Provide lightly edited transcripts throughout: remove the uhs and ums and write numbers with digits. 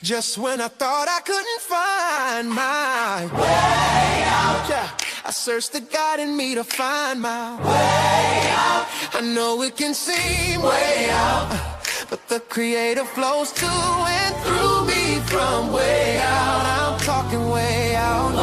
Just when I thought I couldn't find my way out, yeah, I searched the God in me to find my way out. I know it can seem way out, but the Creator flows to and through me from way out. I'm talking way out,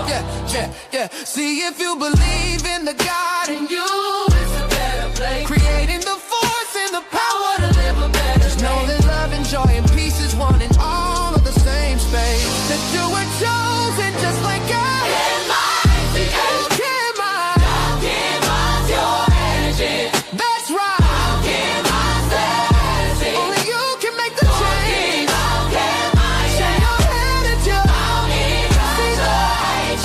yeah, yeah, yeah. See, if you believe in the God in you, it's a better place. Creating the force and the power to live a better day. Just know that love and joy and peace is one in all of the same space. That you were chosen just like God. Can't mind the energy. Can't mind. How can mind your energy? That's right. How can mind sense? Only you can make the change. How can mind shine your energy? How can mind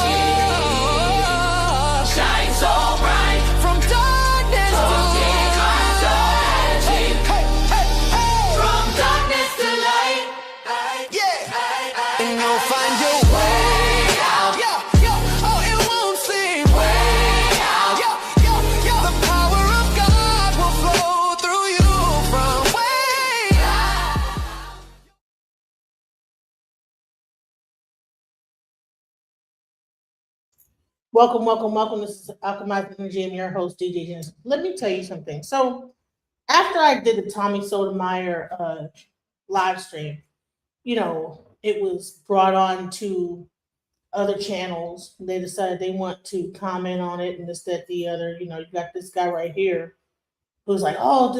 shine so bright from darkness to light. Hey, hey, hey, hey. From darkness to light. Yeah. And you'll find your way out. Yeah, yeah. Oh, it won't seem way out. Yeah, yeah, yeah. The power of God will flow through you from way out. Welcome, welcome, welcome. This is Alchemized Energy. I'm your host, DJ Genesis. Let me tell you something. So, after I did the Tommy Sotomayor live stream, it was brought on to other channels. They decided they want to comment on it and this, that, the other. You got this guy right here who's like, oh,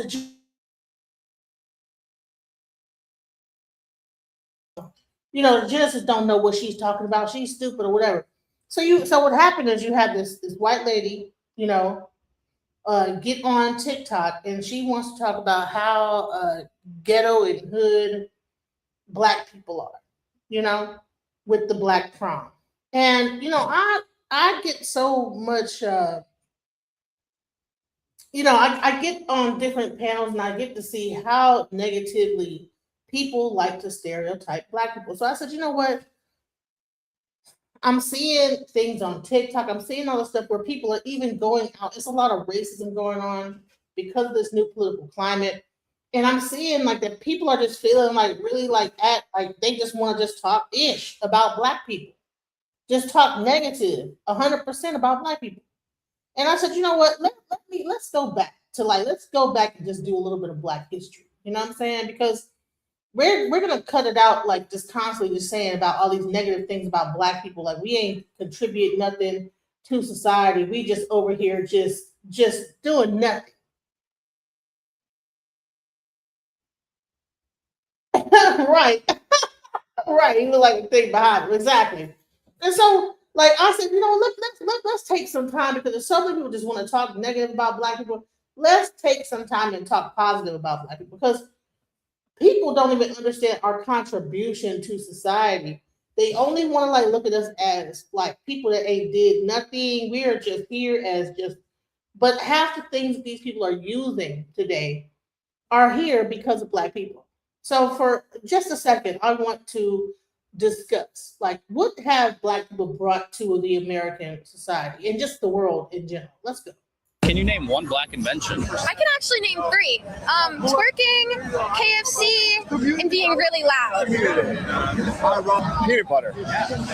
Genesis don't know what she's talking about. She's stupid or whatever. So what happened is you had this white lady, get on TikTok and she wants to talk about how ghetto and hood black people are, with the black prom. And I get so much I get on different panels and I get to see how negatively people like to stereotype black people. So I said, you know what? I'm seeing things on TikTok. I'm seeing all the stuff where people are even going out. It's a lot of racism going on because of this new political climate. And I'm seeing like that people are just feeling like really like they just want to just talk ish about black people. Just talk negative 100% about black people. And I said, you know what? Let's go back to let's go back and just do a little bit of black history. You know what I'm saying? Because we're gonna cut it out like just constantly just saying about all these negative things about black people. Like we ain't contribute nothing to society. We just over here just doing nothing. Right. Right. You look like a thing behind it. Exactly. And so like I said, let's take some time because there's so many people just want to talk negative about black people. Let's take some time and talk positive about black people because people don't even understand our contribution to society. They only want to look at us as like people that ain't did nothing. We are just here as but half the things these people are using today are here because of black people. So for just a second, I want to discuss what have black people brought to the American society and just the world in general. Let's go. Can you name one black invention? I can actually name 3. Twerking, KFC, and being really loud. Peanut butter.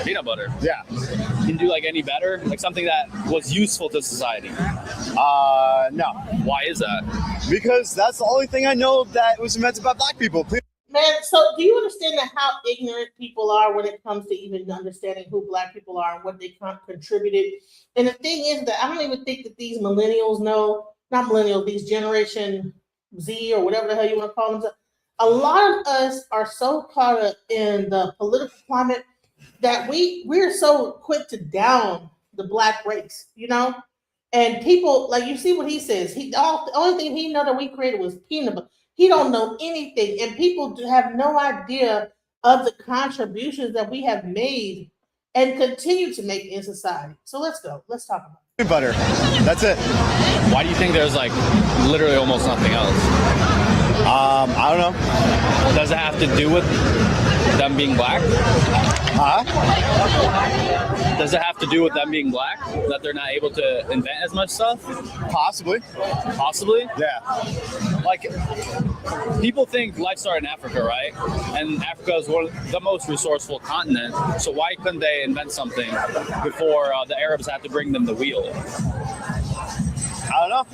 Peanut butter? Yeah. Can you do any better? Like something that was useful to society? No. Why is that? Because that's the only thing I know that was invented by black people. Man, so do you understand how ignorant people are when it comes to even understanding who black people are and what they contributed? And the thing is that I don't even think that these millennials know, not millennials, these Generation Z or whatever the hell you want to call them. A lot of us are so caught up in the political climate that we're so quick to down the black race, And people, you see what he says. The only thing he know that we created was peanut butter. He don't know anything, and people have no idea of the contributions that we have made and continue to make in society. So let's go. Let's talk about it. Peanut butter. That's it. Why do you think there's literally almost nothing else? I don't know. Does it have to do with them being black? Huh? Does it have to do with them being black that they're not able to invent as much stuff? Possibly. Possibly. Yeah. Like, people think life started in Africa, right? And Africa is one of the most resourceful continent. So why couldn't they invent something before the Arabs had to bring them the wheel? I don't know.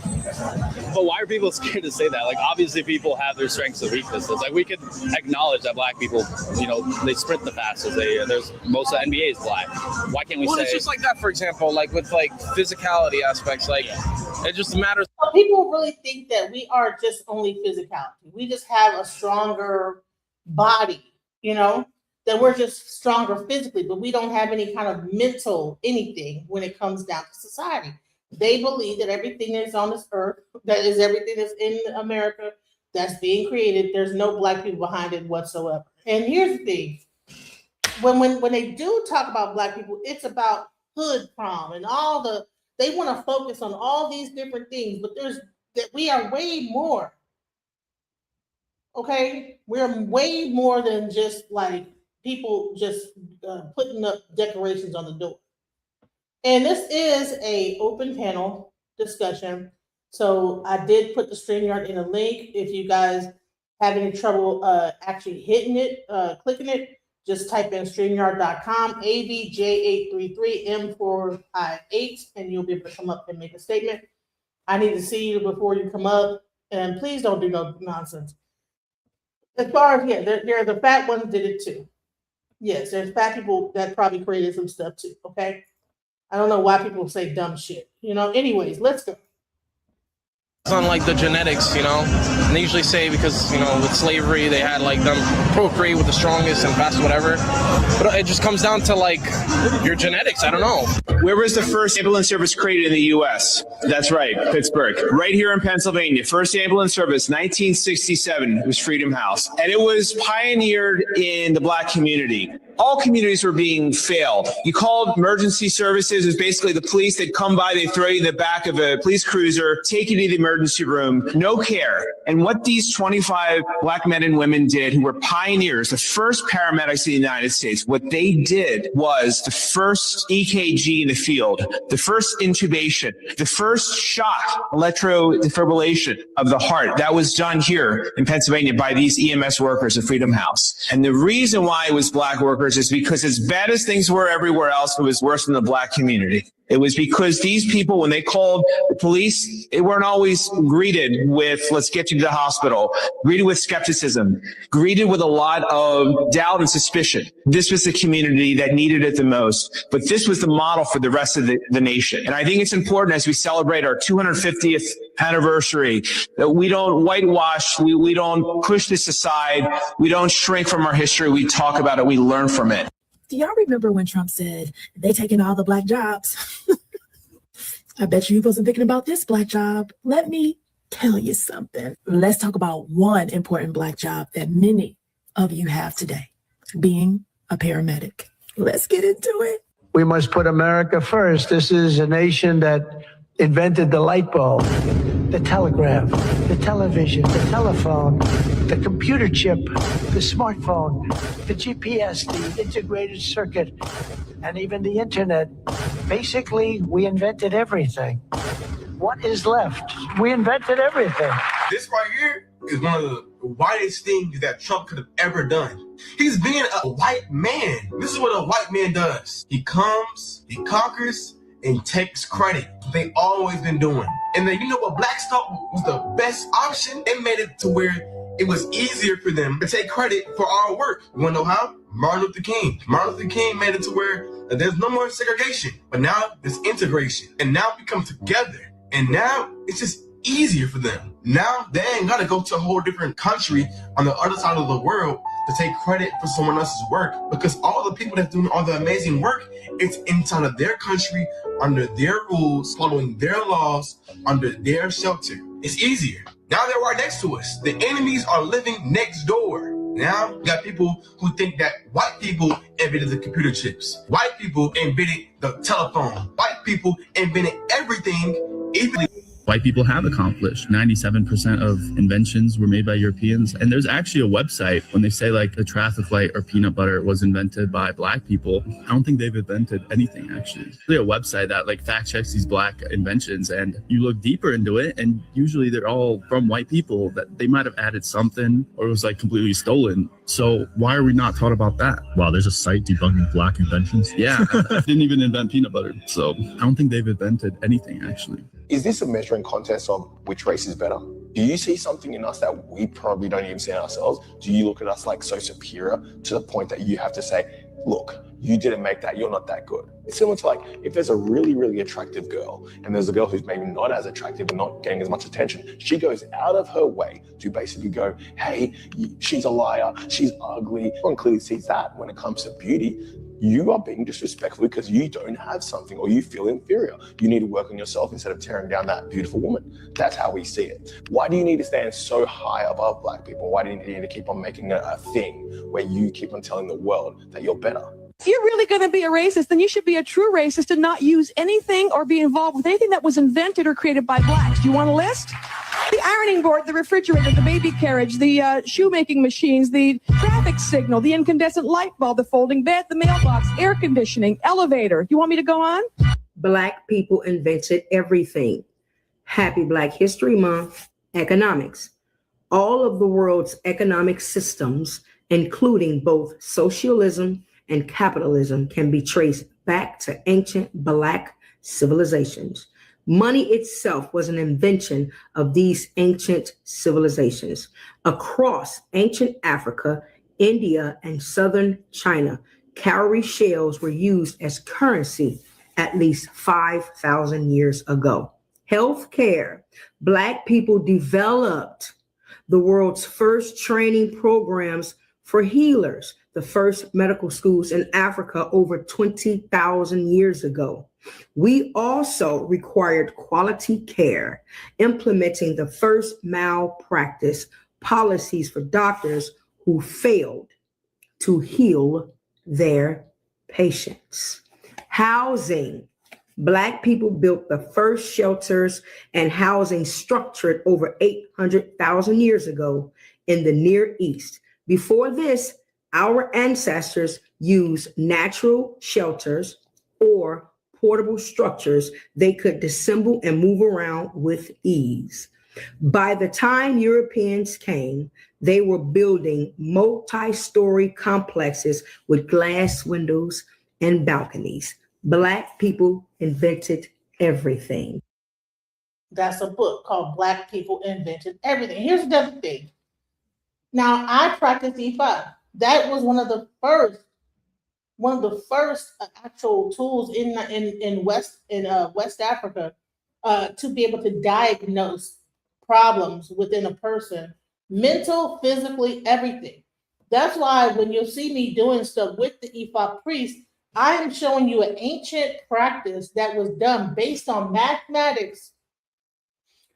But why are people scared to say that? Like, obviously people have their strengths and weaknesses. Like, we could acknowledge that black people, you know, they sprint the fastest. There's most of the NBA is black. Why can't we say? Well, it's just like that, for example, like with like physicality aspects, like it just matters. People really think that we are just only physicality. We just have a stronger body, you know, that we're just stronger physically, but we don't have any kind of mental anything when it comes down to society. They believe that everything that's on this earth, that is everything that's in America, that's being created, there's no black people behind it whatsoever. And here's the thing. When they do talk about black people, it's about hood prom and they want to focus on all these different things, but we are way more. Okay? We're way more than just like people just putting up decorations on the door. And this is a open panel discussion. So I did put the StreamYard in a link. If you guys have any trouble actually hitting it, clicking it, just type in StreamYard.com, ABJ833M458, and you'll be able to come up and make a statement. I need to see you before you come up, and please don't do no nonsense. As far as, yeah, there are the fat ones did it too. Yes, there's fat people that probably created some stuff too, okay? I don't know why people say dumb shit. You know, anyways, let's go. It's on like the genetics, you know, and they usually say because, you know, with slavery, they had like them procreate with the strongest and fastest, whatever. But it just comes down to like your genetics. I don't know. Where was the first ambulance service created in the U.S.? That's right, Pittsburgh. Right here in Pennsylvania. First ambulance service, 1967. It was Freedom House. And it was pioneered in the black community. All communities were being failed. You called emergency services. It was basically the police. They'd come by, they'd throw you in the back of a police cruiser, take you to the emergency room, no care. And what these 25 black men and women did, who were pioneers, the first paramedics in the United States, what they did was the first EKG in the field, the first intubation, the first shot, electrodefibrillation of the heart. That was done here in Pennsylvania by these EMS workers at Freedom House. And the reason why it was black workers is because as bad as things were everywhere else, it was worse in the black community. It was because these people, when they called the police, they weren't always greeted with, let's get you to the hospital, greeted with skepticism, greeted with a lot of doubt and suspicion. This was the community that needed it the most, but this was the model for the rest of the nation. And I think it's important as we celebrate our 250th anniversary that we don't whitewash, we don't push this aside, we don't shrink from our history, we talk about it, we learn from it. Do y'all remember when Trump said they taking all the black jobs? I bet you wasn't thinking about this black job. Let me tell you something. Let's talk about one important black job that many of you have today, being a paramedic. Let's get into it. We must put America first. This is a nation that invented the light bulb, the telegraph, the television, the telephone, the computer chip, the smartphone, the GPS, the integrated circuit, and even the internet. Basically, we invented everything. What is left? We invented everything. This right here is one of the whitest things that Trump could have ever done. He's being a white man. This is what a white man does. He comes, he conquers, and takes credit. They always been doing. And then you know what? Black thought was the best option. It made it to where it was easier for them to take credit for our work. You wanna know how? Martin Luther King. Martin Luther King made it to where there's no more segregation, but now there's integration. And now we come together. And now it's just easier for them. Now they ain't gotta go to a whole different country on the other side of the world to take credit for someone else's work, because all the people that's doing all the amazing work, it's inside of their country, under their rules, following their laws, under their shelter. It's easier. Now they're right next to us. The enemies are living next door. Now you got people who think that white people invented the computer chips. White people invented the telephone. White people invented everything. Even white people have accomplished. 97% of inventions were made by Europeans. And there's actually a website when they say like the traffic light or peanut butter was invented by black people. I don't think they've invented anything actually. There's a website that like fact checks these black inventions, and you look deeper into it and usually they're all from white people that they might have added something or it was like completely stolen. So why are we not taught about that? Wow, there's a site debunking black inventions. Yeah, I didn't even invent peanut butter. So I don't think they've invented anything actually. Is this a measuring contest of which race is better? Do you see something in us that we probably don't even see in ourselves? Do you look at us like so superior to the point that you have to say, look, you didn't make that, you're not that good? It's similar to like, if there's a really, really attractive girl and there's a girl who's maybe not as attractive and not getting as much attention, she goes out of her way to basically go, hey, she's a liar, she's ugly. Everyone clearly sees that. When it comes to beauty, you are being disrespectful because you don't have something or you feel inferior. You need to work on yourself instead of tearing down that beautiful woman. That's how we see it. Why do you need to stand so high above black people? Why do you need to keep on making it a thing where you keep on telling the world that you're better? If you're really going to be a racist, then you should be a true racist and not use anything or be involved with anything that was invented or created by blacks. Do you want a list? The ironing board, the refrigerator, the baby carriage, the shoemaking machines, the traffic signal, the incandescent light bulb, the folding bed, the mailbox, air conditioning, elevator. You want me to go on? Black people invented everything. Happy Black History Month. Economics. All of the world's economic systems, including both socialism and capitalism, can be traced back to ancient Black civilizations. Money itself was an invention of these ancient civilizations. Across ancient Africa, India, and southern China, cowrie shells were used as currency at least 5,000 years ago. Healthcare. Black people developed the world's first training programs for healers, the first medical schools in Africa over 20,000 years ago. We also required quality care, implementing the first malpractice policies for doctors who failed to heal their patients. Housing. Black people built the first shelters and housing structured over 800,000 years ago in the Near East. Before this, our ancestors used natural shelters or portable structures they could disassemble and move around with ease. By the time Europeans came, they were building multi-story complexes with glass windows and balconies. Black people invented everything. That's a book called Black People Invented Everything. Here's the other thing. Now, I practice E5. That was one of the first actual tools in West Africa to be able to diagnose problems within a person, mental, physically, everything. That's why when you see me doing stuff with the Ifa priest, I am showing you an ancient practice that was done based on mathematics.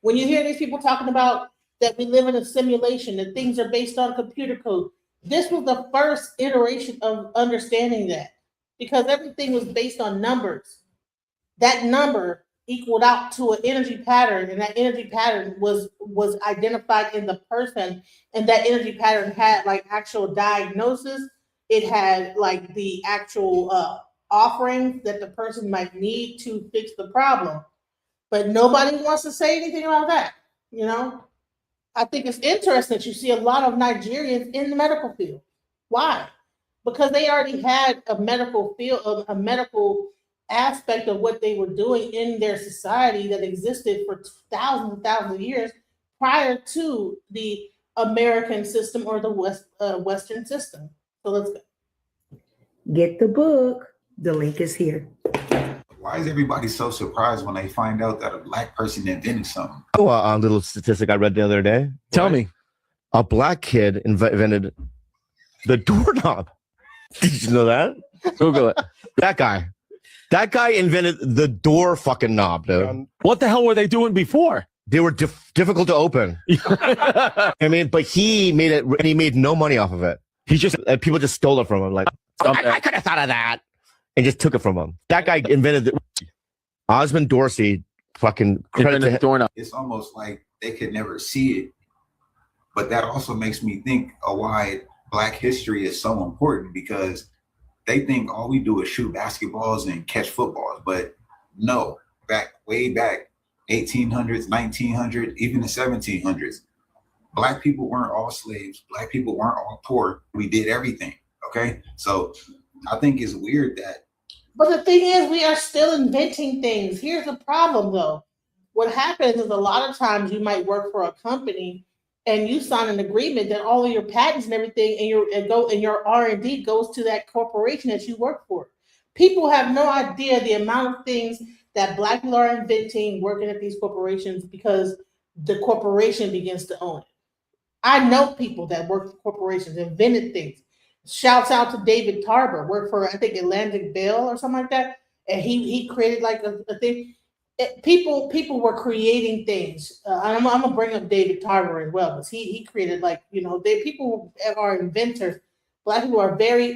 When you hear these people talking about that we live in a simulation, that things are based on computer code, this was the first iteration of understanding that, because everything was based on numbers. That number equaled out to an energy pattern, and that energy pattern was identified in the person, and that energy pattern had like actual diagnosis. It had like the actual offerings that the person might need to fix the problem. But nobody wants to say anything about that, you know? I think it's interesting that you see a lot of Nigerians in the medical field. Why? Because they already had a medical field, a medical aspect of what they were doing in their society that existed for thousands and thousands of years prior to the American system or the Western system. So let's go. Get the book. The link is here. Why is everybody so surprised when they find out that a black person invented something? Oh, a little statistic I read the other day. Tell me, a black kid invented the doorknob. Did you know that? Google it. That guy invented the door fucking knob, dude. What the hell were they doing before? They were difficult to open. I mean, but he made it, and he made no money off of it. People just stole it from him. Like, I could have thought of that. And just took it from him. That guy invented Osmond Dorsey fucking credit to It's almost like they could never see it. But that also makes me think of why Black history is so important, because they think all we do is shoot basketballs and catch footballs. But no, way back, 1800s, 1900s, even the 1700s, Black people weren't all slaves. Black people weren't all poor. We did everything. Okay. So I think it's weird that. But the thing is, we are still inventing things. Here's the problem, though. What happens is a lot of times you might work for a company and you sign an agreement that all of your patents and everything and your R&D goes to that corporation that you work for. People have no idea the amount of things that Black people are inventing working at these corporations because the corporation begins to own it. I know people that work for corporations, invented things. Shouts out to David Tarver, worked for I think Atlantic Bell or something like that, and he created like a thing. People were creating things. I'm gonna bring up David Tarver as well because he created people are inventors. Black people are very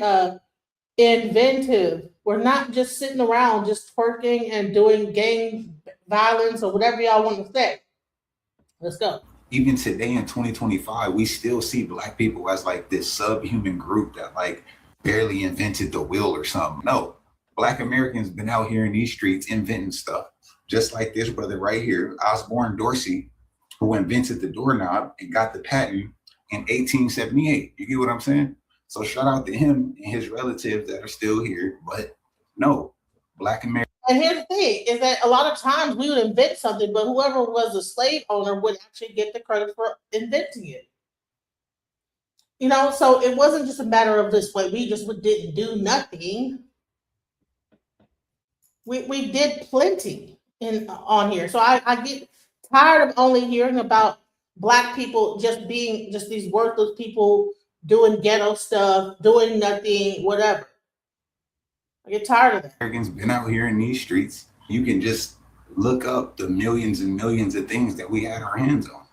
inventive. We're not just sitting around just twerking and doing gang violence or whatever y'all want to say. Let's go. Even today in 2025, we still see Black people as like this subhuman group that like barely invented the wheel or something. No, Black Americans been out here in these streets inventing stuff. Just like this brother right here, Osborne Dorsey, who invented the doorknob and got the patent in 1878. You get what I'm saying? So shout out to him and his relatives that are still here. But no, Black Americans. And here's the thing, is that a lot of times we would invent something, but whoever was a slave owner would actually get the credit for inventing it. So it wasn't just a matter of this way. We just didn't do nothing. We did plenty on here. So I get tired of only hearing about Black people just being just these worthless people doing ghetto stuff, doing nothing, whatever. I get tired of that. Americans been out here in these streets. You can just look up the millions and millions of things that we had our hands on.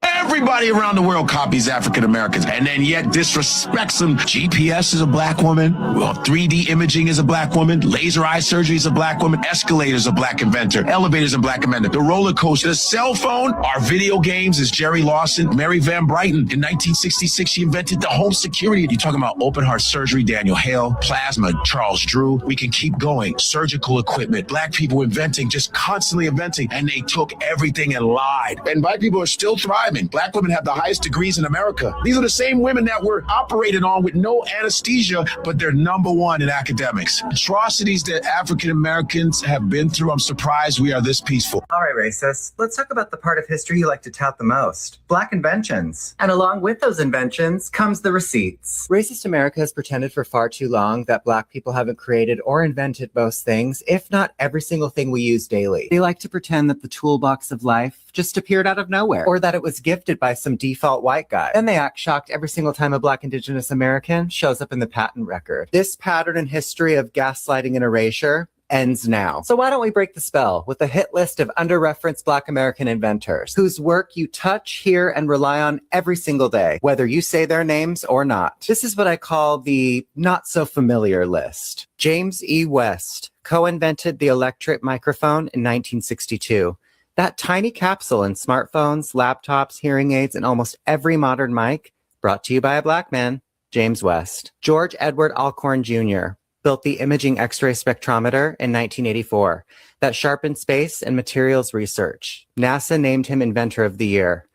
Everybody around the world copies African Americans and then yet disrespects them. GPS is a Black woman. Well, 3D imaging is a Black woman. Laser eye surgery is a Black woman. Escalators a Black inventor. Elevators a Black inventor. The roller coaster, the cell phone, our video games is Jerry Lawson. Mary Van Brighton. In 1966, she invented the home security. You're talking about open heart surgery, Daniel Hale. Plasma, Charles Drew. We can keep going. Surgical equipment. Black people inventing, just constantly inventing. And they took everything and lied. And Black people are still thriving. Black women have the highest degrees in America. These are the same women that were operated on with no anesthesia, but they're #1 in academics. Atrocities that African Americans have been through, I'm surprised we are this peaceful. All right, racists, let's talk about the part of history you like to tout the most, Black inventions. And along with those inventions comes the receipts. Racist America has pretended for far too long that Black people haven't created or invented most things, if not every single thing we use daily. They like to pretend that the toolbox of life just appeared out of nowhere, or that it was gifted by some default white guy. Then they act shocked every single time a Black Indigenous American shows up in the patent record. This pattern in history of gaslighting and erasure ends now. So why don't we break the spell with a hit list of under-referenced Black American inventors whose work you touch, hear, and rely on every single day, whether you say their names or not. This is what I call the not-so-familiar list. James E. West co-invented the electric microphone in 1962. That tiny capsule in smartphones, laptops, hearing aids, and almost every modern mic, brought to you by a Black man, James West. George Edward Alcorn Jr. built the imaging X-ray spectrometer in 1984 that sharpened space and materials research. NASA named him Inventor of the Year.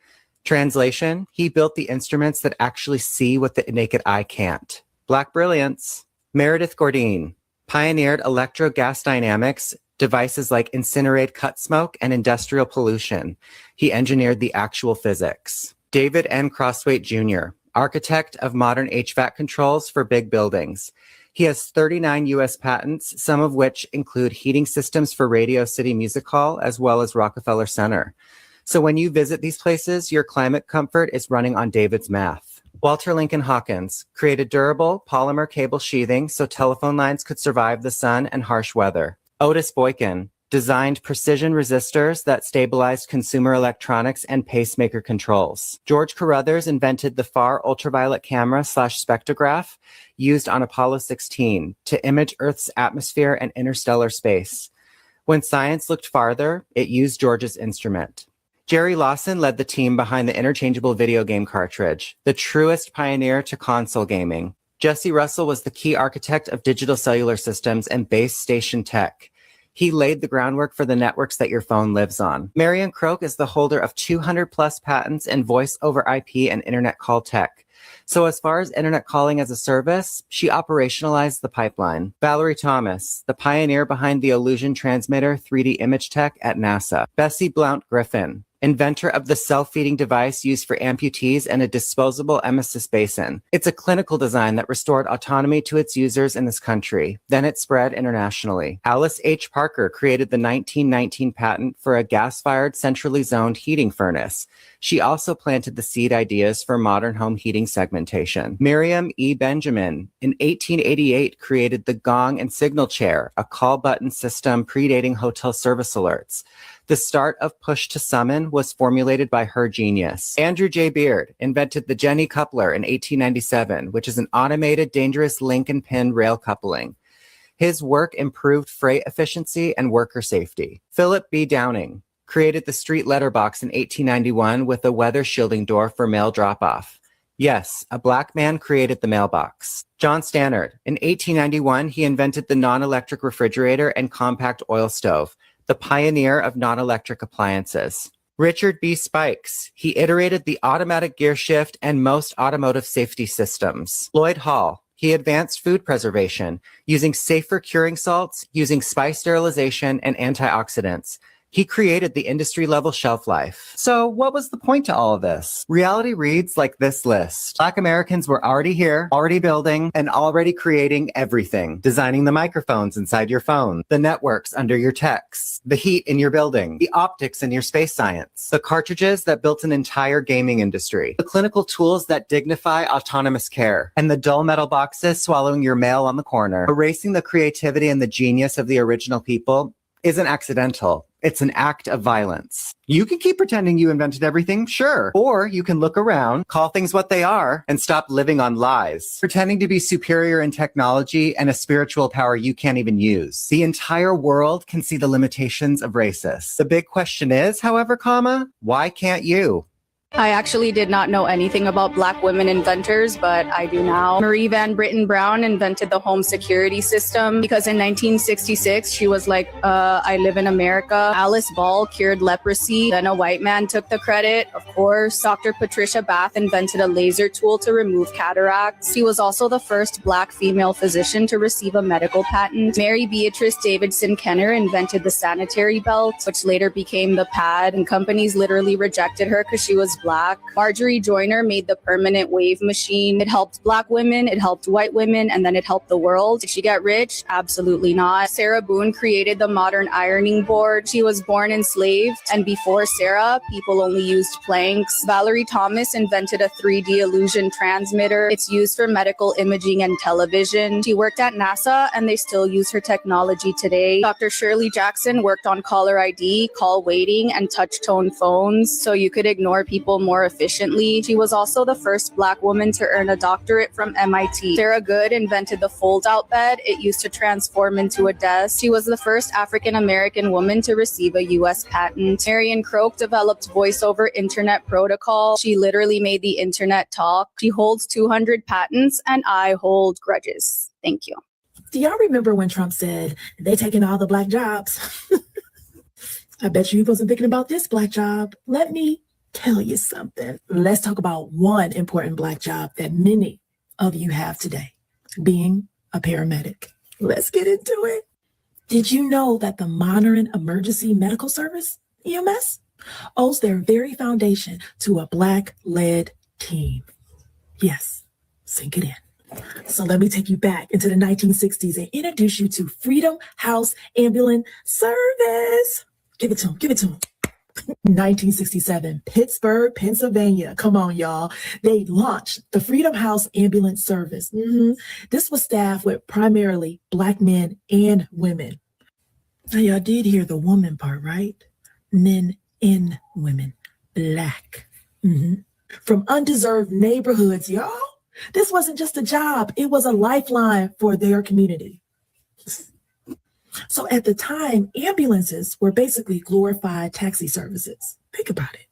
Translation, he built the instruments that actually see what the naked eye can't. Black brilliance. Meredith Gourdine pioneered electro-gas dynamics, devices like incinerate cut smoke and industrial pollution. He engineered the actual physics. David N. Crosswaite Jr., architect of modern HVAC controls for big buildings. He has 39 U.S. patents, some of which include heating systems for Radio City Music Hall, as well as Rockefeller Center. So when you visit these places, your climate comfort is running on David's math. Walter Lincoln Hawkins created durable polymer cable sheathing so telephone lines could survive the sun and harsh weather. Otis Boykin designed precision resistors that stabilized consumer electronics and pacemaker controls. George Carruthers invented the far ultraviolet camera / spectrograph used on Apollo 16 to image Earth's atmosphere and interstellar space. When science looked farther, it used George's instrument. Jerry Lawson led the team behind the interchangeable video game cartridge, the truest pioneer to console gaming. Jesse Russell was the key architect of digital cellular systems and base station tech. He laid the groundwork for the networks that your phone lives on. Marian Croak is the holder of 200 plus patents in voice over IP and internet call tech. So as far as internet calling as a service, she operationalized the pipeline. Valerie Thomas, the pioneer behind the Illusion Transmitter 3D image tech at NASA. Bessie Blount Griffin, inventor of the self-feeding device used for amputees and a disposable emesis basin. It's a clinical design that restored autonomy to its users in this country. Then it spread internationally. Alice H. Parker created the 1919 patent for a gas-fired centrally zoned heating furnace. She also planted the seed ideas for modern home heating segmentation. Miriam E. Benjamin, in 1888, created the gong and signal chair, a call button system predating hotel service alerts. The start of push to summon was formulated by her genius. Andrew J. Beard invented the Jenny coupler in 1897, which is an automated dangerous link and pin rail coupling. His work improved freight efficiency and worker safety. Philip B. Downing created the street letterbox in 1891 with a weather shielding door for mail drop-off. Yes, a black man created the mailbox. John Stannard, in 1891, he invented the non-electric refrigerator and compact oil stove, the pioneer of non-electric appliances. Richard B. Spikes, he iterated the automatic gear shift and most automotive safety systems. Lloyd Hall, he advanced food preservation, using safer curing salts, using spice sterilization, and antioxidants. He created the industry-level shelf life. So what was the point to all of this? Reality reads like this list. Black Americans were already here, already building, and already creating everything. Designing the microphones inside your phone, the networks under your texts, the heat in your building, the optics in your space science, the cartridges that built an entire gaming industry, the clinical tools that dignify autonomous care, and the dull metal boxes swallowing your mail on the corner. Erasing the creativity and the genius of the original people isn't accidental. It's an act of violence. You can keep pretending you invented everything, sure. Or you can look around, call things what they are, and stop living on lies. Pretending to be superior in technology and a spiritual power you can't even use. The entire world can see the limitations of racists. The big question is, however, why can't you? I actually did not know anything about Black women inventors, but I do now. Marie Van Britten Brown invented the home security system because in 1966, she was like, I live in America. Alice Ball cured leprosy. Then a white man took the credit, of course. Dr. Patricia Bath invented a laser tool to remove cataracts. She was also the first Black female physician to receive a medical patent. Mary Beatrice Davidson Kenner invented the sanitary belt, which later became the pad, and companies literally rejected her because she was Black. Marjorie Joyner made the permanent wave machine. It helped Black women, it helped white women, and then it helped the world. Did she get rich? Absolutely not. Sarah Boone created the modern ironing board. She was born enslaved, and before Sarah, people only used planks. Valerie Thomas invented a 3D illusion transmitter. It's used for medical imaging and television. She worked at NASA, and they still use her technology today. Dr. Shirley Jackson worked on caller ID, call waiting, and touch tone phones, so you could ignore people more efficiently. She was also the first Black woman to earn a doctorate from MIT. Sarah Good invented the fold-out bed. It used to transform into a desk. She was the first African-American woman to receive a U.S. patent. Marian Croak developed voice-over internet protocol. She literally made the internet talk. She holds 200 patents, and I hold grudges. Thank you. Do y'all remember when Trump said, they taking all the Black jobs? I bet you wasn't thinking about this Black job. Let me tell you something. Let's talk about one important Black job that many of you have today, being a paramedic. Let's get into it. Did you know that the modern emergency medical service, EMS, owes their very foundation to a Black-led team? Yes, sink it in. So let me take you back into the 1960s and introduce you to Freedom House Ambulance Service. Give it to him. 1967, Pittsburgh, Pennsylvania. Come on, y'all. They launched the Freedom House Ambulance Service. This was staffed with primarily Black men and women. Now, y'all did hear the woman part, right? Men and women. Black. From undeserved neighborhoods, y'all. This wasn't just a job. It was a lifeline for their community. So at the time, ambulances were basically glorified taxi services. Think about it.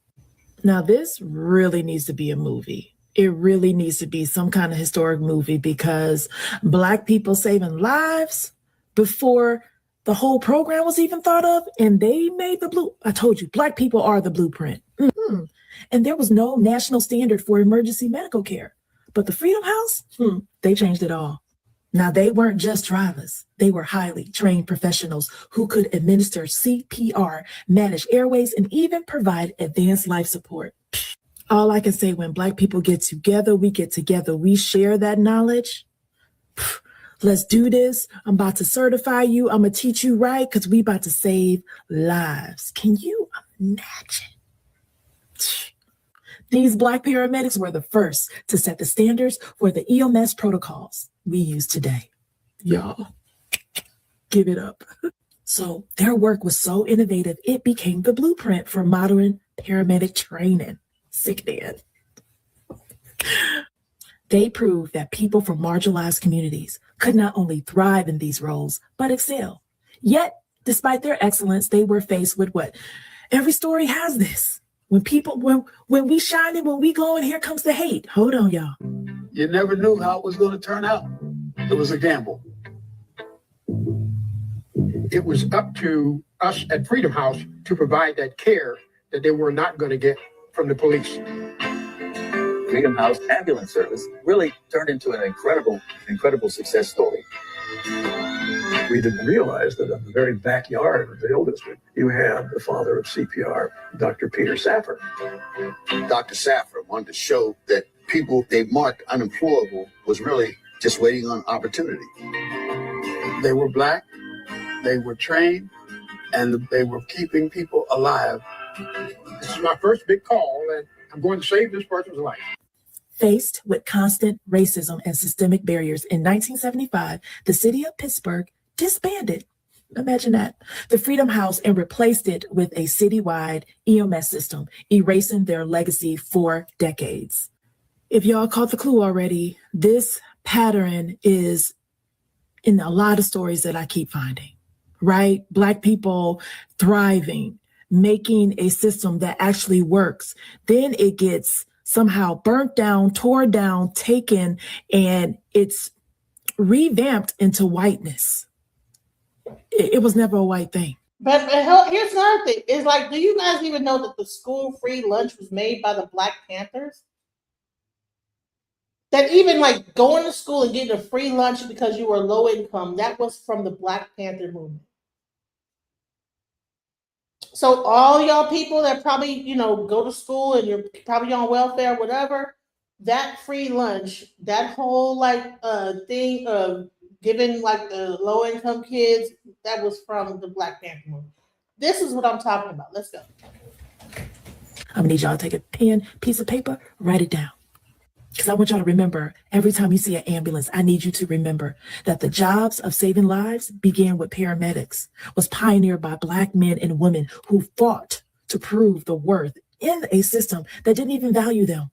Now, this really needs to be a movie. It really needs to be some kind of historic movie because Black people saving lives before the whole program was even thought of, and they made I told you, Black people are the blueprint. And there was no national standard for emergency medical care. But the Freedom House, they changed it all. Now, they weren't just drivers. They were highly trained professionals who could administer CPR, manage airways, and even provide advanced life support. All I can say, when Black people get together, we share that knowledge. Let's do this. I'm about to certify you. I'm going to teach you right because we about to save lives. Can you imagine? These Black paramedics were the first to set the standards for the EMS protocols we use today. Y'all, give it up. So their work was so innovative, it became the blueprint for modern paramedic training. Sick man. They proved that people from marginalized communities could not only thrive in these roles, but excel. Yet, despite their excellence, they were faced with what? Every story has this. When we shine and when we glow, and here comes the hate. Hold on, y'all. You never knew how it was going to turn out. It was a gamble. It was up to us at Freedom House to provide that care that they were not going to get from the police. Freedom House ambulance service really turned into an incredible success story. We didn't realize that in the very backyard of the Hill District, you had the father of CPR, Dr. Peter Saffer. Dr. Saffer wanted to show that people they marked unemployable was really just waiting on opportunity. They were Black, they were trained, and they were keeping people alive. This is my first big call, and I'm going to save this person's life. Faced with constant racism and systemic barriers, in 1975, the city of Pittsburgh disbanded, imagine that, the Freedom House and replaced it with a citywide EMS system, erasing their legacy for decades. If y'all caught the clue already, this pattern is in a lot of stories that I keep finding, right? Black people thriving, making a system that actually works. Then it gets somehow burnt down, tore down, taken, and it's revamped into whiteness. It was never a white thing. But here's another thing. It's like, do you guys even know that the school free lunch was made by the Black Panthers? That even like going to school and getting a free lunch because you were low income, that was from the Black Panther movement. So all y'all people that probably, go to school and you're probably on welfare, whatever, that free lunch, that whole thing of giving like the low income kids, that was from the Black Panther movement. This is what I'm talking about. Let's go. I'm gonna need y'all to take a pen, piece of paper, write it down. Because I want y'all to remember, every time you see an ambulance, I need you to remember that the jobs of saving lives began with paramedics, was pioneered by Black men and women who fought to prove the worth in a system that didn't even value them.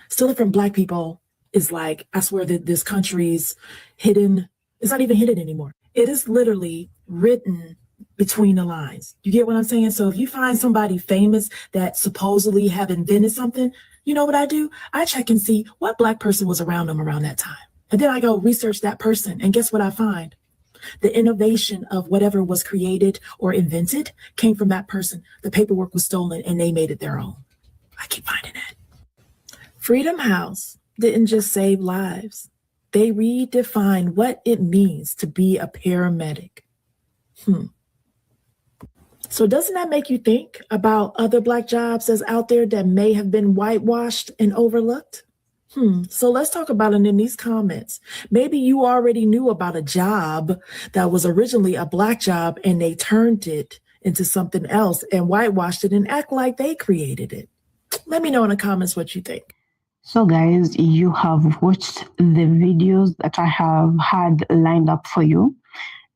Stealing from Black people is like, I swear that this country's hidden, it's not even hidden anymore. It is literally written between the lines. You get what I'm saying? So if you find somebody famous that supposedly have invented something, you know what I do? I check and see what Black person was around them around that time. And then I go research that person. And guess what I find? The innovation of whatever was created or invented came from that person. The paperwork was stolen and they made it their own. I keep finding it. Freedom House didn't just save lives. They redefined what it means to be a paramedic. So doesn't that make you think about other Black jobs that's out there that may have been whitewashed and overlooked? So let's talk about it in these comments. Maybe you already knew about a job that was originally a Black job and they turned it into something else and whitewashed it and act like they created it. Let me know in the comments what you think. So guys, you have watched the videos that I have had lined up for you.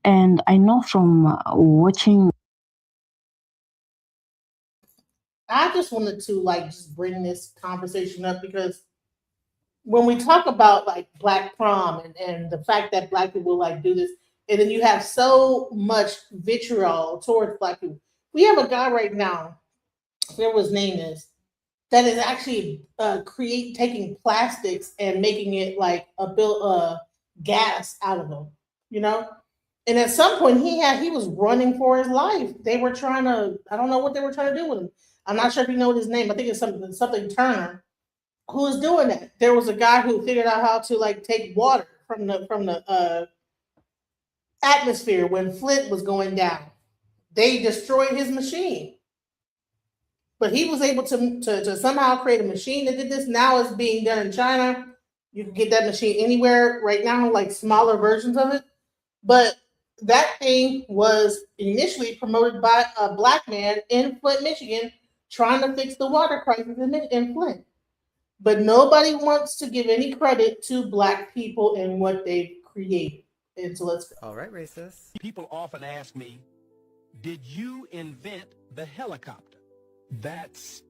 And I know from watching, I just wanted to just bring this conversation up because when we talk about Black prom and the fact that Black people do this, And then you have so much vitriol towards black people. We have a guy right now, whatever his name is, that is actually taking plastics and making it like gas out of them, you know. And at some point, he was running for his life. They were trying to, I don't know what they were trying to do with him. I'm not sure if you know his name. I think it's something Turner, who was doing that. There was a guy who figured out how to like take water from the atmosphere when Flint was going down. They destroyed his machine. But he was able to somehow create a machine that did this. Now it's being done in China. You can get that machine anywhere right now, like smaller versions of it. But that thing was initially promoted by a black man in Flint, Michigan, trying to fix the water crisis in Flint. But nobody wants to give any credit to black people and what they've created. And so let's go. All right, racist. People often ask me, did you invent the helicopter? That's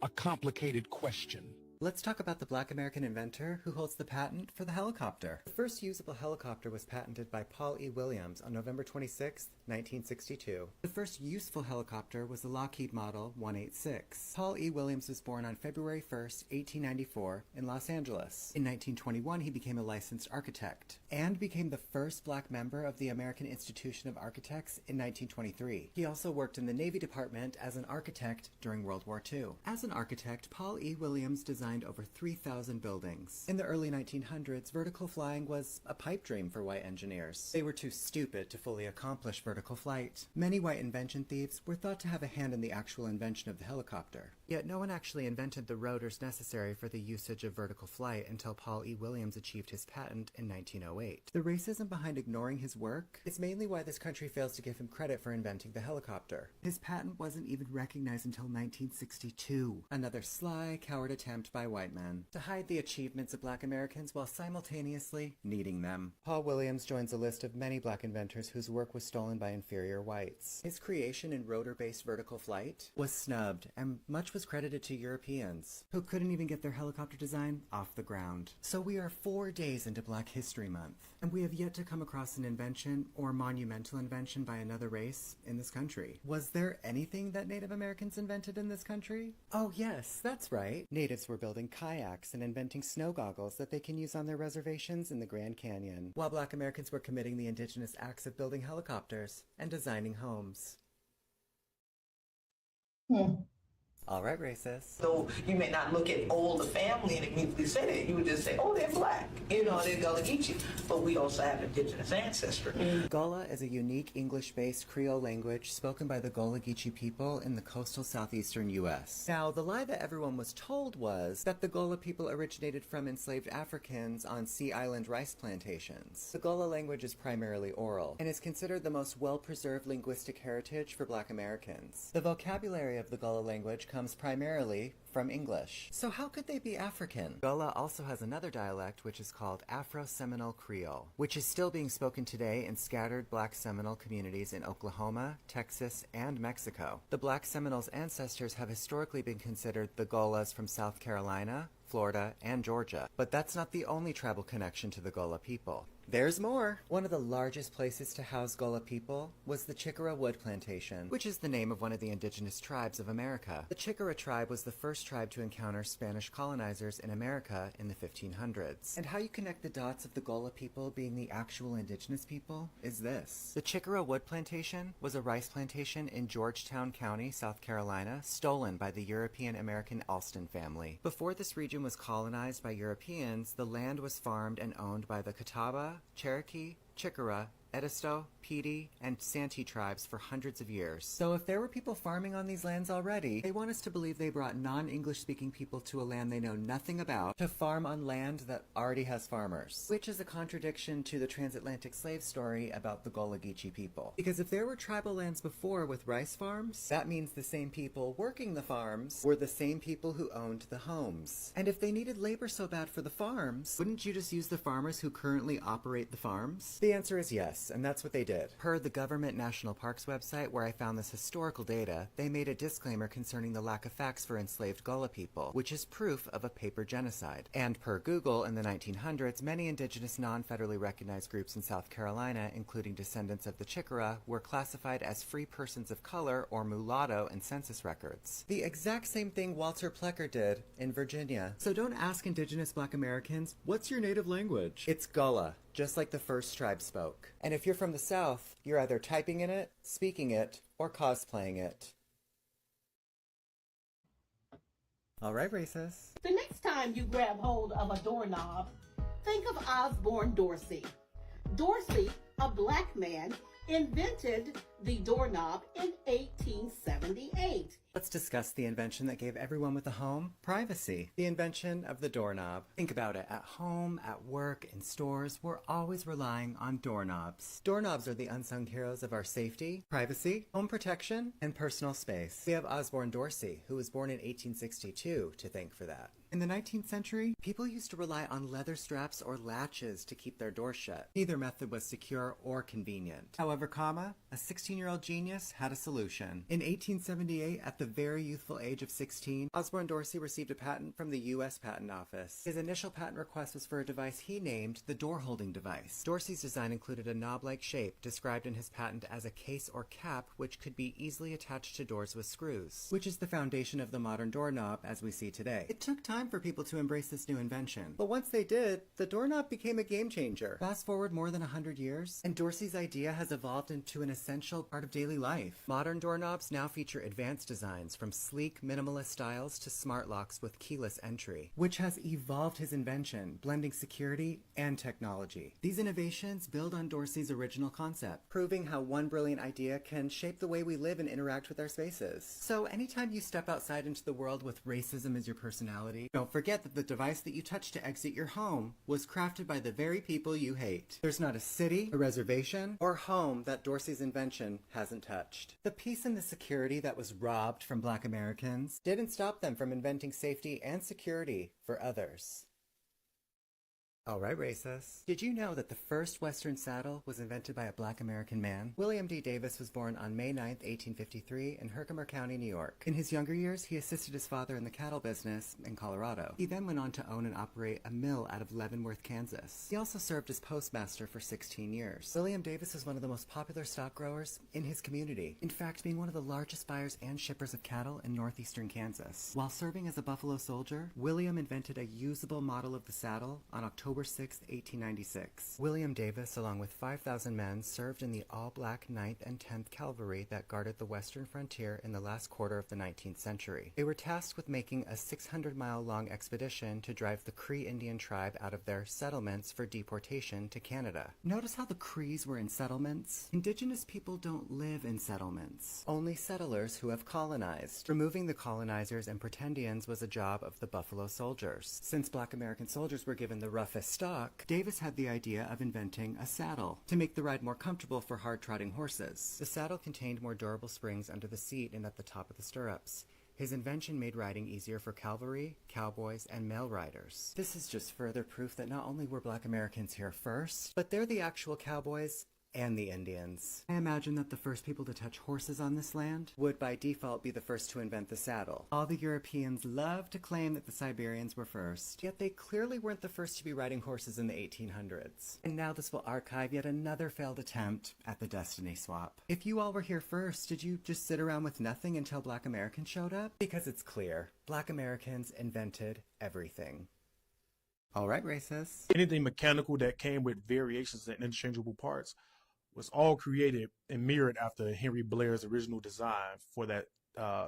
a complicated question. Let's talk about the black American inventor who holds the patent for the helicopter. The first usable helicopter was patented by Paul E. Williams on November 26, 1962. The first useful helicopter was the Lockheed Model 186. Paul E. Williams was born on February 1, 1894 in Los Angeles. In 1921, he became a licensed architect and became the first black member of the American Institution of Architects in 1923. He also worked in the Navy Department as an architect during World War II. As an architect, Paul E. Williams designed over 3,000 buildings. In the early 1900s, vertical flying was a pipe dream for white engineers. They were too stupid to fully accomplish vertical flight. Many white invention thieves were thought to have a hand in the actual invention of the helicopter. Yet no one actually invented the rotors necessary for the usage of vertical flight until Paul E. Williams achieved his patent in 1908. The racism behind ignoring his work is mainly why this country fails to give him credit for inventing the helicopter. His patent wasn't even recognized until 1962. Another sly, coward attempt by white men to hide the achievements of black Americans while simultaneously needing them. Paul Williams joins a list of many black inventors whose work was stolen by inferior whites. His creation in rotor-based vertical flight was snubbed, and much was credited to Europeans, who couldn't even get their helicopter design off the ground. So we are 4 days into Black History Month, and we have yet to come across an invention or monumental invention by another race in this country. Was there anything that Native Americans invented in this country? Oh yes, that's right. Natives were building kayaks and inventing snow goggles that they can use on their reservations in the Grand Canyon, while black Americans were committing the indigenous acts of building helicopters and designing homes. All right, racist. So you may not look at all the family and immediately say that. You would just say, oh, they're black. You know, they're Gullah Geechee. But we also have indigenous ancestry. Gullah is a unique English-based Creole language spoken by the Gullah Geechee people in the coastal southeastern U.S. Now, the lie that everyone was told was that the Gullah people originated from enslaved Africans on Sea Island rice plantations. The Gullah language is primarily oral and is considered the most well-preserved linguistic heritage for black Americans. The vocabulary of the Gullah language comes primarily from English. So how could they be African? Gullah also has another dialect which is called Afro-Seminole Creole, which is still being spoken today in scattered black Seminole communities in Oklahoma, Texas, and Mexico. The black Seminoles' ancestors have historically been considered the Gullahs from South Carolina, Florida, and Georgia. But that's not the only tribal connection to the Gullah people. There's more. One of the largest places to house Gullah people was the Chicora Wood Plantation, which is the name of one of the indigenous tribes of America. The Chicora tribe was the first tribe to encounter Spanish colonizers in America in the 1500s. And how you connect the dots of the Gullah people being the actual indigenous people is this. The Chicora Wood Plantation was a rice plantation in Georgetown County, South Carolina, stolen by the European-American Alston family. Before this region was colonized by Europeans, the land was farmed and owned by the Catawba, Cherokee, Chicora, Edisto, Petey, and Santee tribes for hundreds of years. So if there were people farming on these lands already, they want us to believe they brought non-English speaking people to a land they know nothing about to farm on land that already has farmers, which is a contradiction to the transatlantic slave story about the Gullah Geechee people. Because if there were tribal lands before with rice farms, that means the same people working the farms were the same people who owned the homes. And if they needed labor so bad for the farms, wouldn't you just use the farmers who currently operate the farms? The answer is yes. Yes, and that's what they did. Per the Government National Parks website, where I found this historical data, they made a disclaimer concerning the lack of facts for enslaved Gullah people, which is proof of a paper genocide. And per Google, in the 1900s, many indigenous non-federally recognized groups in South Carolina, including descendants of the Chickasaw, were classified as free persons of color or mulatto in census records. The exact same thing Walter Plecker did in Virginia. So don't ask indigenous Black Americans, what's your native language? It's Gullah, just like the first tribe spoke. And if you're from the South, you're either typing in it, speaking it, or cosplaying it. All right, racist. The next time you grab hold of a doorknob, think of Osborne Dorsey. Dorsey, a Black man, invented the doorknob in 1878. Let's discuss the invention that gave everyone with a home privacy. The invention of the doorknob. Think about it. At home, at work, in stores, we're always relying on doorknobs. Doorknobs are the unsung heroes of our safety, privacy, home protection, and personal space. We have Osborne Dorsey, who was born in 1862, to thank for that. In the 19th century, people used to rely on leather straps or latches to keep their doors shut. Neither method was secure or convenient. However, a 16-year-old genius had a solution. In 1878, at the very youthful age of 16, Osborne Dorsey received a patent from the U.S. Patent Office. His initial patent request was for a device he named the door-holding device. Dorsey's design included a knob-like shape, described in his patent as a case or cap which could be easily attached to doors with screws, which is the foundation of the modern doorknob as we see today. It took time for people to embrace this new invention, but once they did, the doorknob became a game changer. Fast forward more than 100 years, and Dorsey's idea has evolved into an essential part of daily life. Modern doorknobs now feature advanced designs, from sleek, minimalist styles to smart locks with keyless entry, which has evolved his invention, blending security and technology. These innovations build on Dorsey's original concept, proving how one brilliant idea can shape the way we live and interact with our spaces. So anytime you step outside into the world with racism as your personality, don't forget that the device that you touch to exit your home was crafted by the very people you hate. There's not a city, a reservation, or home that Dorsey's invention hasn't touched. The peace and the security that was robbed from Black Americans didn't stop them from inventing safety and security for others. All right, racists. Did you know that the first Western saddle was invented by a Black American man? William D. Davis was born on May 9, 1853 in Herkimer County, New York. In his younger years, he assisted his father in the cattle business in Colorado. He then went on to own and operate a mill out of Leavenworth, Kansas. He also served as postmaster for 16 years. William Davis was one of the most popular stock growers in his community, in fact being one of the largest buyers and shippers of cattle in northeastern Kansas. While serving as a Buffalo Soldier, William invented a usable model of the saddle on October 6, 1896. William Davis, along with 5,000 men, served in the all-black 9th and 10th Cavalry that guarded the western frontier in the last quarter of the 19th century. They were tasked with making a 600-mile-long expedition to drive the Cree Indian tribe out of their settlements for deportation to Canada. Notice how the Crees were in settlements? Indigenous people don't live in settlements. Only settlers who have colonized. Removing the colonizers and pretendians was a job of the Buffalo Soldiers. Since Black American soldiers were given the roughest stock, Davis had the idea of inventing a saddle to make the ride more comfortable for hard-trotting horses. The saddle contained more durable springs under the seat and at the top of the stirrups. His invention made riding easier for cavalry, cowboys, and mail riders. This is just further proof that not only were Black Americans here first, but they're the actual cowboys and the Indians. I imagine that the first people to touch horses on this land would by default be the first to invent the saddle. All the Europeans love to claim that the Siberians were first, yet they clearly weren't the first to be riding horses in the 1800s. And now this will archive yet another failed attempt at the destiny swap. If you all were here first, did you just sit around with nothing until Black Americans showed up? Because it's clear, Black Americans invented everything. All right, racists. Anything mechanical that came with variations and interchangeable parts was all created and mirrored after Henry Blair's original design for that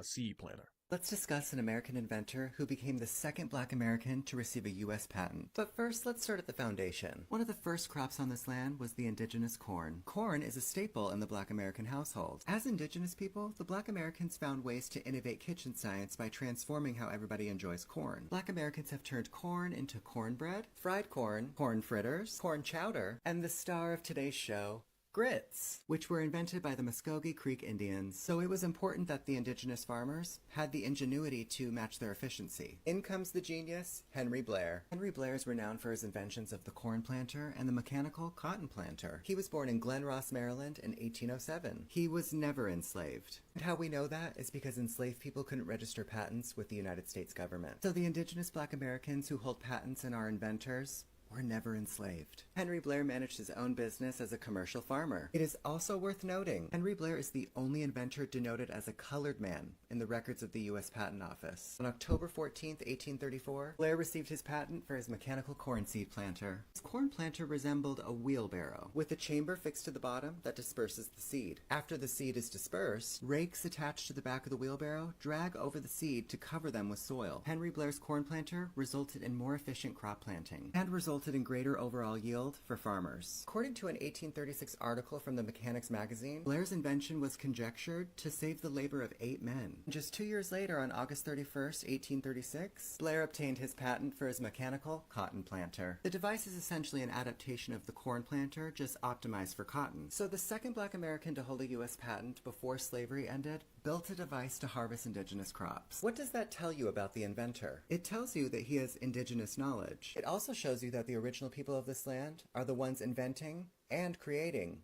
seed planter. Let's discuss an American inventor who became the second Black American to receive a U.S. patent. But first, let's start at the foundation. One of the first crops on this land was the indigenous corn. Corn is a staple in the Black American household. As indigenous people, the Black Americans found ways to innovate kitchen science by transforming how everybody enjoys corn. Black Americans have turned corn into cornbread, fried corn, corn fritters, corn chowder, and the star of today's show, grits, which were invented by the Muskogee Creek Indians, so it was important that the indigenous farmers had the ingenuity to match their efficiency. In comes the genius, Henry Blair. Henry Blair is renowned for his inventions of the corn planter and the mechanical cotton planter. He was born in Glen Ross, Maryland in 1807. He was never enslaved. And how we know that is because enslaved people couldn't register patents with the United States government. So the indigenous Black Americans who hold patents and are inventors were never enslaved. Henry Blair managed his own business as a commercial farmer. It is also worth noting, Henry Blair is the only inventor denoted as a colored man in the records of the U.S. Patent Office. On October 14th, 1834, Blair received his patent for his mechanical corn seed planter. His corn planter resembled a wheelbarrow, with a chamber fixed to the bottom that disperses the seed. After the seed is dispersed, rakes attached to the back of the wheelbarrow drag over the seed to cover them with soil. Henry Blair's corn planter resulted in more efficient crop planting and resulted in greater overall yield for farmers. According to an 1836 article from the Mechanics magazine, Blair's invention was conjectured to save the labor of 8 men. Just 2 years later, on August 31st, 1836, Blair obtained his patent for his mechanical cotton planter. The device is essentially an adaptation of the corn planter, just optimized for cotton. So the second Black American to hold a U.S. patent before slavery ended built a device to harvest indigenous crops. What does that tell you about the inventor? It tells you that he has indigenous knowledge. It also shows you that the original people of this land are the ones inventing and creating.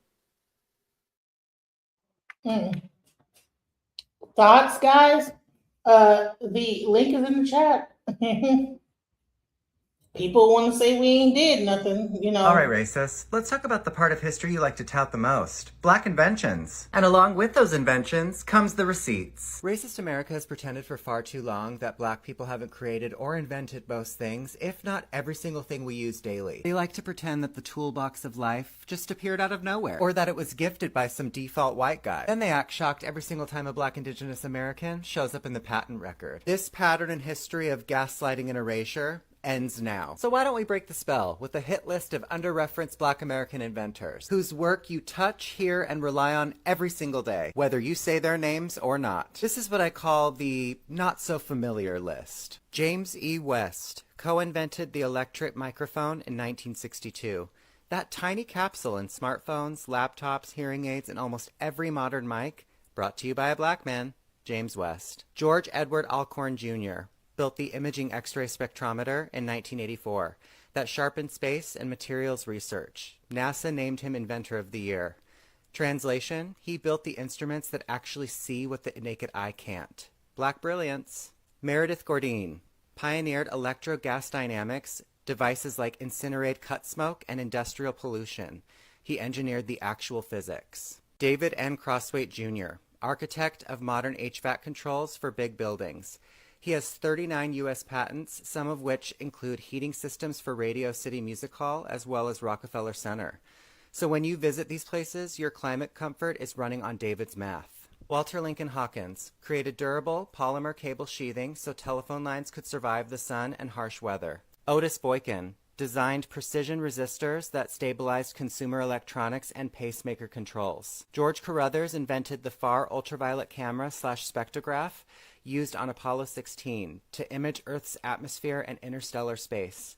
Thoughts, guys? The link is in the chat. People want to say we ain't did nothing, you know. All right, racists. Let's talk about the part of history you like to tout the most. Black inventions. And along with those inventions comes the receipts. Racist America has pretended for far too long that Black people haven't created or invented most things, if not every single thing we use daily. They like to pretend that the toolbox of life just appeared out of nowhere, or that it was gifted by some default white guy. Then they act shocked every single time a Black Indigenous American shows up in the patent record. This pattern in history of gaslighting and erasure ends now. So why don't we break the spell with a hit list of under-referenced Black American inventors, whose work you touch, hear, and rely on every single day, whether you say their names or not. This is what I call the not-so-familiar list. James E. West co-invented the electric microphone in 1962. That tiny capsule in smartphones, laptops, hearing aids, and almost every modern mic, brought to you by a Black man, James West. George Edward Alcorn Jr. built the imaging X-ray spectrometer in 1984 that sharpened space and materials research. NASA named him Inventor of the Year. Translation, he built the instruments that actually see what the naked eye can't. Black brilliance. Meredith Gourdine pioneered electro-gas dynamics, devices like incinerate cut smoke and industrial pollution. He engineered the actual physics. David N. Crosswaite Jr., architect of modern HVAC controls for big buildings. He has 39 U.S. patents, some of which include heating systems for Radio City Music Hall as well as Rockefeller Center. So when you visit these places, your climate comfort is running on David's math. Walter Lincoln Hawkins created durable polymer cable sheathing so telephone lines could survive the sun and harsh weather. Otis Boykin designed precision resistors that stabilized consumer electronics and pacemaker controls. George Carruthers invented the far ultraviolet camera / spectrograph used on Apollo 16 to image Earth's atmosphere and interstellar space.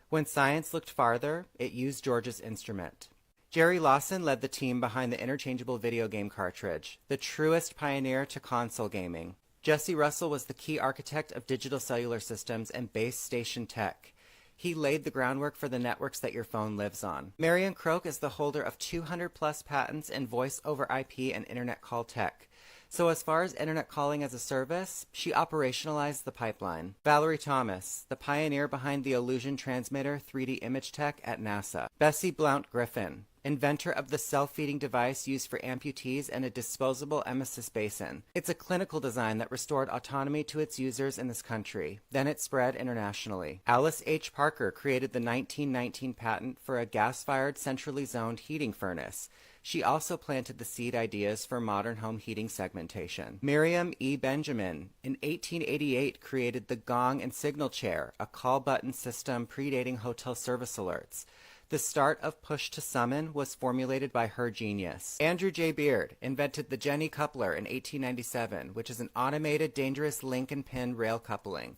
When science looked farther, it used George's instrument. Jerry Lawson led the team behind the interchangeable video game cartridge, the truest pioneer to console gaming. Jesse Russell was the key architect of digital cellular systems and base station tech. He laid the groundwork for the networks that your phone lives on. Marion Croak is the holder of 200+ patents in voice over IP and internet call tech. So as far as internet calling as a service, she operationalized the pipeline. Valerie Thomas, the pioneer behind the Illusion Transmitter 3D image tech at NASA. Bessie Blount Griffin, inventor of the self-feeding device used for amputees and a disposable emesis basin. It's a clinical design that restored autonomy to its users in this country. Then it spread internationally. Alice H. Parker created the 1919 patent for a gas-fired centrally zoned heating furnace. She also planted the seed ideas for modern home heating segmentation. Miriam E. Benjamin, in 1888, created the gong and signal chair, a call button system predating hotel service alerts. The start of push to summon was formulated by her genius. Andrew J. Beard invented the Jenny coupler in 1897, which is an automated, dangerous link and pin rail coupling.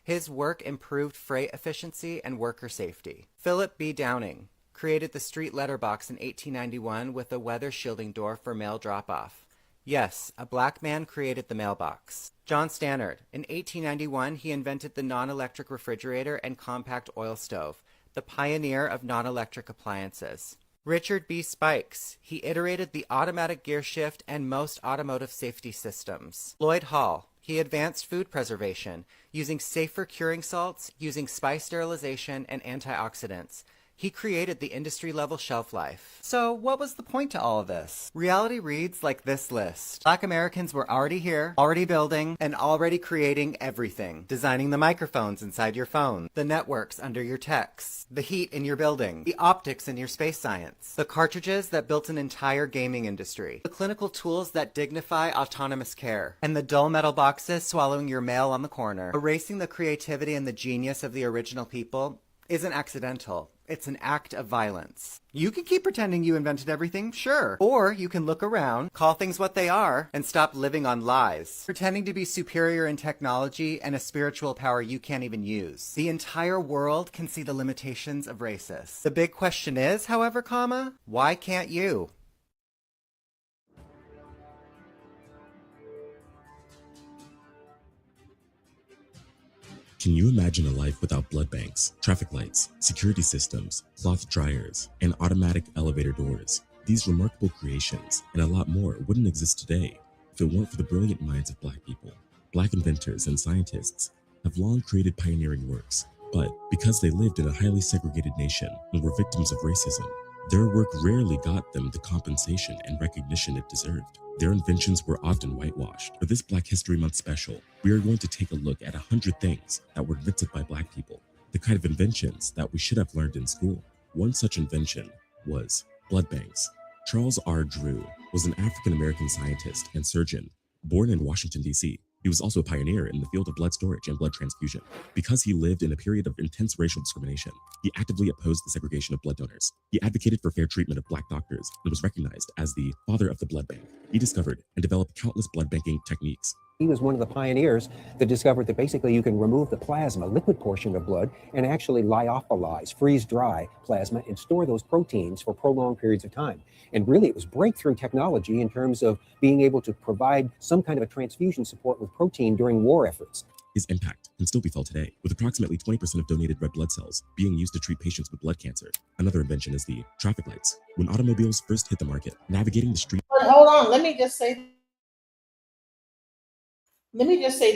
His work improved freight efficiency and worker safety. Philip B. Downing created the street letterbox in 1891 with a weather shielding door for mail drop-off. Yes, a black man created the mailbox. John Stannard. In 1891, he invented the non-electric refrigerator and compact oil stove, the pioneer of non-electric appliances. Richard B. Spikes. He iterated the automatic gear shift and most automotive safety systems. Lloyd Hall. He advanced food preservation, using safer curing salts, using spice sterilization, and antioxidants. He created the industry-level shelf life. So what was the point to all of this? Reality reads like this list. Black Americans were already here, already building, and already creating everything. Designing the microphones inside your phone, the networks under your texts, the heat in your building, the optics in your space science, the cartridges that built an entire gaming industry, the clinical tools that dignify autonomous care, and the dull metal boxes swallowing your mail on the corner. Erasing the creativity and the genius of the original people isn't accidental. It's an act of violence. You can keep pretending you invented everything, sure. Or you can look around, call things what they are, and stop living on lies. Pretending to be superior in technology and a spiritual power you can't even use. The entire world can see the limitations of racists. The big question is, however, why can't you? Can you imagine a life without blood banks, traffic lights, security systems, cloth dryers, and automatic elevator doors? These remarkable creations, and a lot more, wouldn't exist today if it weren't for the brilliant minds of Black people. Black inventors and scientists have long created pioneering works, but because they lived in a highly segregated nation and were victims of racism, their work rarely got them the compensation and recognition it deserved. Their inventions were often whitewashed. For this Black History Month special, we are going to take a look at 100 things that were invented by Black people, the kind of inventions that we should have learned in school. One such invention was blood banks. Charles R. Drew was an African-American scientist and surgeon born in Washington, D.C. He was also a pioneer in the field of blood storage and blood transfusion. Because he lived in a period of intense racial discrimination, he actively opposed the segregation of blood donors. He advocated for fair treatment of Black doctors and was recognized as the father of the blood bank. He discovered and developed countless blood banking techniques. He was one of the pioneers that discovered that basically you can remove the plasma, liquid portion of blood, and actually lyophilize, freeze dry plasma, and store those proteins for prolonged periods of time. And really, it was breakthrough technology in terms of being able to provide some kind of a transfusion support with protein during war efforts. His impact can still be felt today, with approximately 20% of donated red blood cells being used to treat patients with blood cancer. Another invention is the traffic lights. When automobiles first hit the market, navigating the street... But hold on, let me just say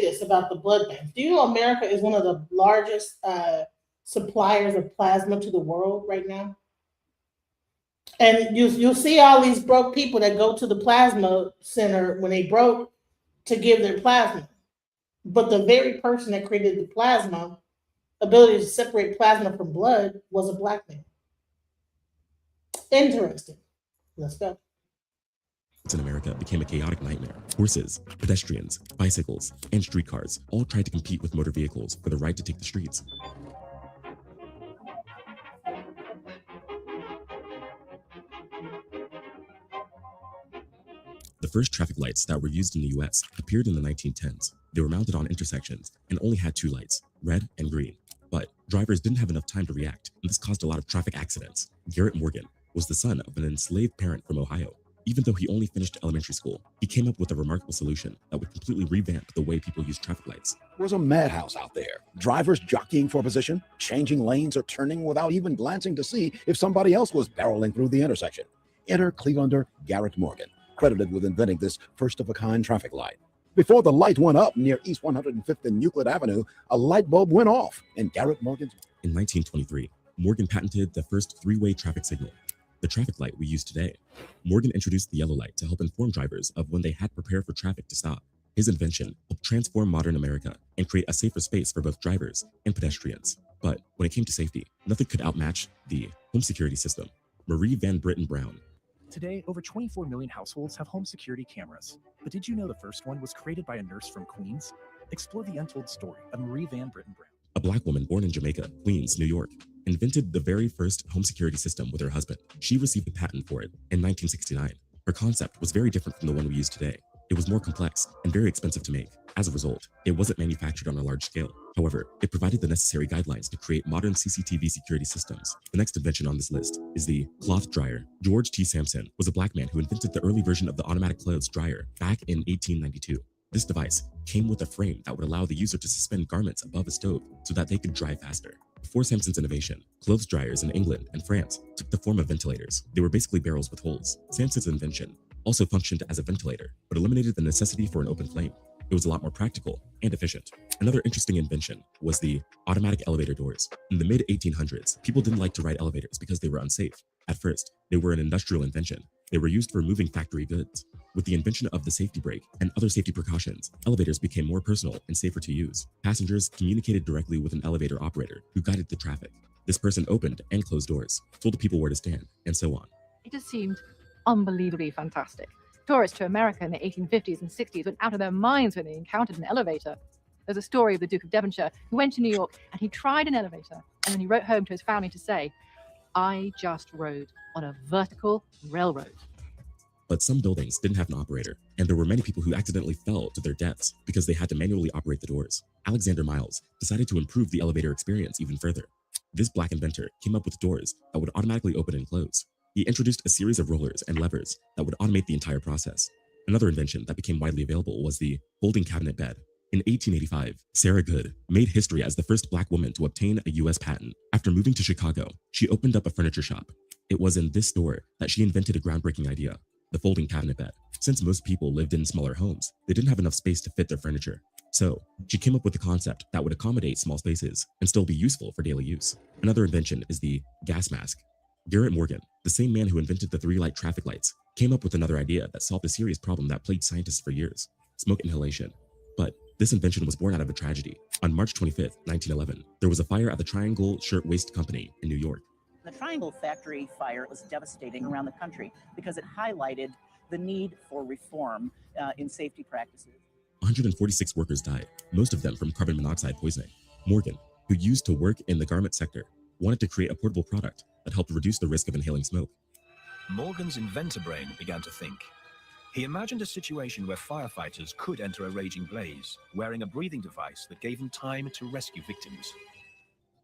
this about the blood banks. Do you know America is one of the largest suppliers of plasma to the world right now? And you'll see all these broke people that go to the plasma center when they broke to give their plasma. But the very person that created the plasma, ability to separate plasma from blood, was a Black man. Interesting. Let's go. in America became a chaotic nightmare. Horses, pedestrians, bicycles, and streetcars all tried to compete with motor vehicles for the right to take the streets. The first traffic lights that were used in the US appeared in the 1910s. They were mounted on intersections and only had two lights, red and green. But drivers didn't have enough time to react, and this caused a lot of traffic accidents. Garrett Morgan was the son of an enslaved parent from Ohio. Even though he only finished elementary school, he came up with a remarkable solution that would completely revamp the way people use traffic lights. It was a madhouse out there. Drivers jockeying for position, changing lanes or turning without even glancing to see if somebody else was barreling through the intersection. Enter Clevelander Garrett Morgan, credited with inventing this first-of-a-kind traffic light. Before the light went up near East 105th and Euclid Avenue, a light bulb went off in Garrett Morgan's... In 1923, Morgan patented the first three-way traffic signal, the traffic light we use today. Morgan introduced the yellow light to help inform drivers of when they had to prepare for traffic to stop. His invention helped transform modern America and create a safer space for both drivers and pedestrians. But when it came to safety, nothing could outmatch the home security system. Marie Van Britten Brown. Today, over 24 million households have home security cameras. But did you know the first one was created by a nurse from Queens? Explore the untold story of Marie Van Britten Brown. A Black woman born in Jamaica, Queens, New York, invented the very first home security system with her husband. She received a patent for it in 1969. Her concept was very different from the one we use today. It was more complex and very expensive to make. As a result, it wasn't manufactured on a large scale. However, it provided the necessary guidelines to create modern CCTV security systems. The next invention on this list is the cloth dryer. George T. Sampson was a black man who invented the early version of the automatic clothes dryer back in 1892. This device came with a frame that would allow the user to suspend garments above a stove so that they could dry faster. Before Sampson's innovation, clothes dryers in England and France took the form of ventilators. They were basically barrels with holes. Sampson's invention also functioned as a ventilator, but eliminated the necessity for an open flame. It was a lot more practical and efficient. Another interesting invention was the automatic elevator doors. In the mid-1800s, people didn't like to ride elevators because they were unsafe. At first, they were an industrial invention. They were used for moving factory goods. With the invention of the safety brake and other safety precautions, elevators became more personal and safer to use. Passengers communicated directly with an elevator operator who guided the traffic. This person opened and closed doors, told the people where to stand, and so on. It just seemed unbelievably fantastic. Tourists to America in the 1850s and 60s went out of their minds when they encountered an elevator. There's a story of the Duke of Devonshire who went to New York and he tried an elevator, and then he wrote home to his family to say, "I just rode on a vertical railroad." But some buildings didn't have an operator, and there were many people who accidentally fell to their deaths because they had to manually operate the doors. Alexander Miles decided to improve the elevator experience even further. This black inventor came up with doors that would automatically open and close. He introduced a series of rollers and levers that would automate the entire process. Another invention that became widely available was the folding cabinet bed. In 1885, Sarah Good made history as the first black woman to obtain a U.S. patent. After moving to Chicago, she opened up a furniture shop. It was in this store that she invented a groundbreaking idea: the folding cabinet bed. Since most people lived in smaller homes, they didn't have enough space to fit their furniture. So, she came up with a concept that would accommodate small spaces and still be useful for daily use. Another invention is the gas mask. Garrett Morgan, the same man who invented the 3-light traffic lights, came up with another idea that solved a serious problem that plagued scientists for years: smoke inhalation. But this invention was born out of a tragedy. On March 25, 1911, there was a fire at the Triangle Shirtwaist Company in New York. The Triangle factory fire was devastating around the country because it highlighted the need for reform in safety practices. 146 workers died, most of them from carbon monoxide poisoning. Morgan, who used to work in the garment sector, wanted to create a portable product that helped reduce the risk of inhaling smoke. Morgan's inventor brain began to think. He imagined a situation where firefighters could enter a raging blaze, wearing a breathing device that gave them time to rescue victims.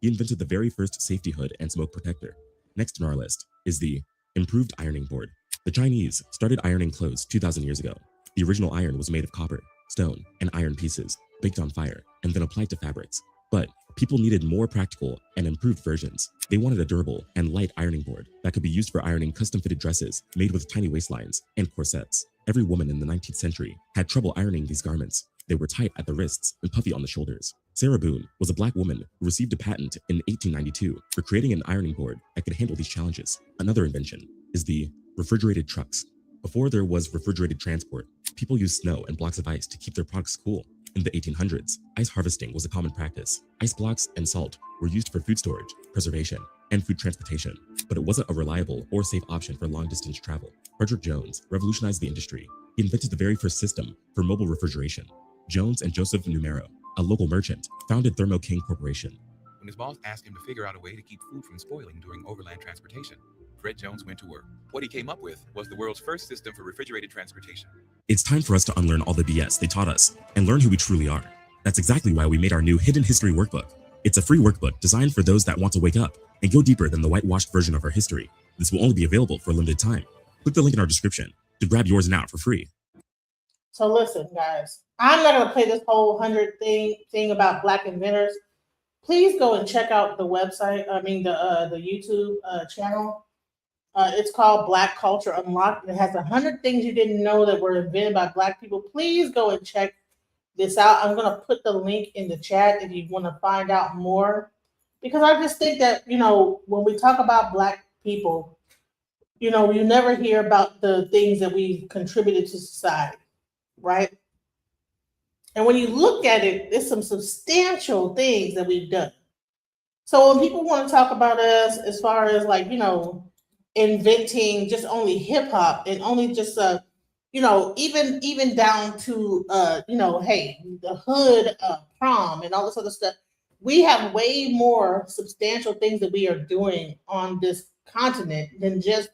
He invented the very first safety hood and smoke protector. Next on our list is the improved ironing board. The Chinese started ironing clothes 2,000 years ago. The original iron was made of copper, stone, and iron pieces, baked on fire, and then applied to fabrics. But people needed more practical and improved versions. They wanted a durable and light ironing board that could be used for ironing custom-fitted dresses made with tiny waistlines and corsets. Every woman in the 19th century had trouble ironing these garments. They were tight at the wrists and puffy on the shoulders. Sarah Boone was a black woman who received a patent in 1892 for creating an ironing board that could handle these challenges. Another invention is the refrigerated trucks. Before there was refrigerated transport, people used snow and blocks of ice to keep their products cool. In the 1800s, ice harvesting was a common practice. Ice blocks and salt were used for food storage, preservation, and food transportation, but it wasn't a reliable or safe option for long-distance travel. Frederick Jones revolutionized the industry. He invented the very first system for mobile refrigeration. Jones and Joseph Numero, a local merchant, founded Thermo King Corporation. When his boss asked him to figure out a way to keep food from spoiling during overland transportation, Fred Jones went to work. What he came up with was the world's first system for refrigerated transportation. It's time for us to unlearn all the BS they taught us and learn who we truly are. That's exactly why we made our new Hidden History Workbook. It's a free workbook designed for those that want to wake up and go deeper than the whitewashed version of our history. This will only be available for a limited time. Click the link in our description to grab yours now for free. So listen, guys, I'm not going to play this whole 100 thing about Black inventors. Please go and check out the website. The YouTube channel. It's called Black Culture Unlocked. It has 100 things you didn't know that were invented by Black people. Please go and check this out. I'm going to put the link in the chat if you want to find out more. Because I just think that, when we talk about Black people, you never hear about the things that we've contributed to society, right? And when you look at it, there's some substantial things that we've done. So when people want to talk about us as far as inventing just only hip hop and only just even down to hey, the hood prom and all this other stuff, we have way more substantial things that we are doing on this continent than just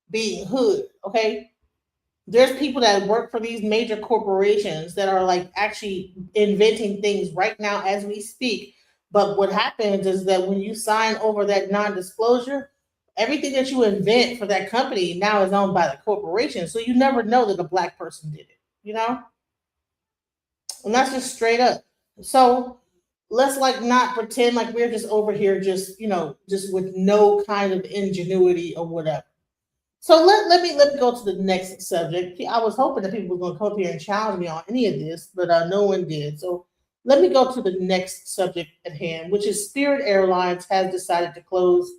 being hood. Okay, There's people that work for these major corporations that are like actually inventing things right now as we speak. But what happens is that when you sign over that non-disclosure, everything that you invent for that company now is owned by the corporation. So you never know that a black person did it, you know? And that's just straight up. So let's like not pretend like we're just over here just, just with no kind of ingenuity or whatever. So let me go to the next subject. I was hoping that people were going to come up here and challenge me on any of this, but no one did. So let me go to the next subject at hand, which is Spirit Airlines has decided to close.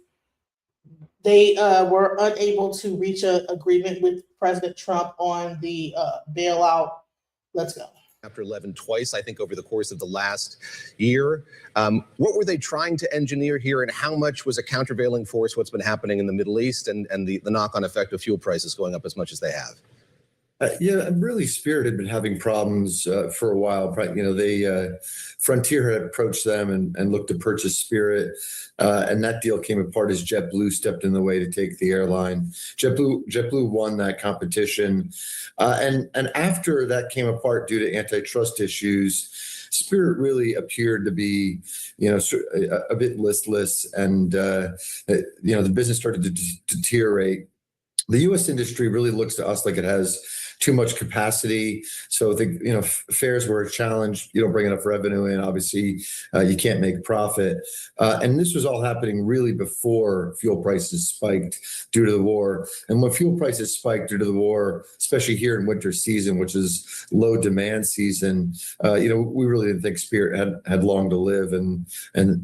They were unable to reach an agreement with President Trump on the bailout. Let's go. Chapter 11 twice, I think, over the course of the last year. What were they trying to engineer here, and how much was a countervailing force what's been happening in the Middle East and the knock-on effect of fuel prices going up as much as they have? Yeah, really, Spirit had been having problems for a while. Frontier had approached them and looked to purchase Spirit, and that deal came apart as JetBlue stepped in the way to take the airline. JetBlue won that competition, and after that came apart due to antitrust issues, Spirit really appeared to be, a bit listless, and the business started to deteriorate. The U.S. industry really looks to us like it has too much capacity. So fares were a challenge. You don't bring enough revenue in, obviously, you can't make profit. And this was all happening really before fuel prices spiked due to the war. And when fuel prices spiked due to the war, especially here in winter season, which is low demand season, we really didn't think Spirit had long to live. And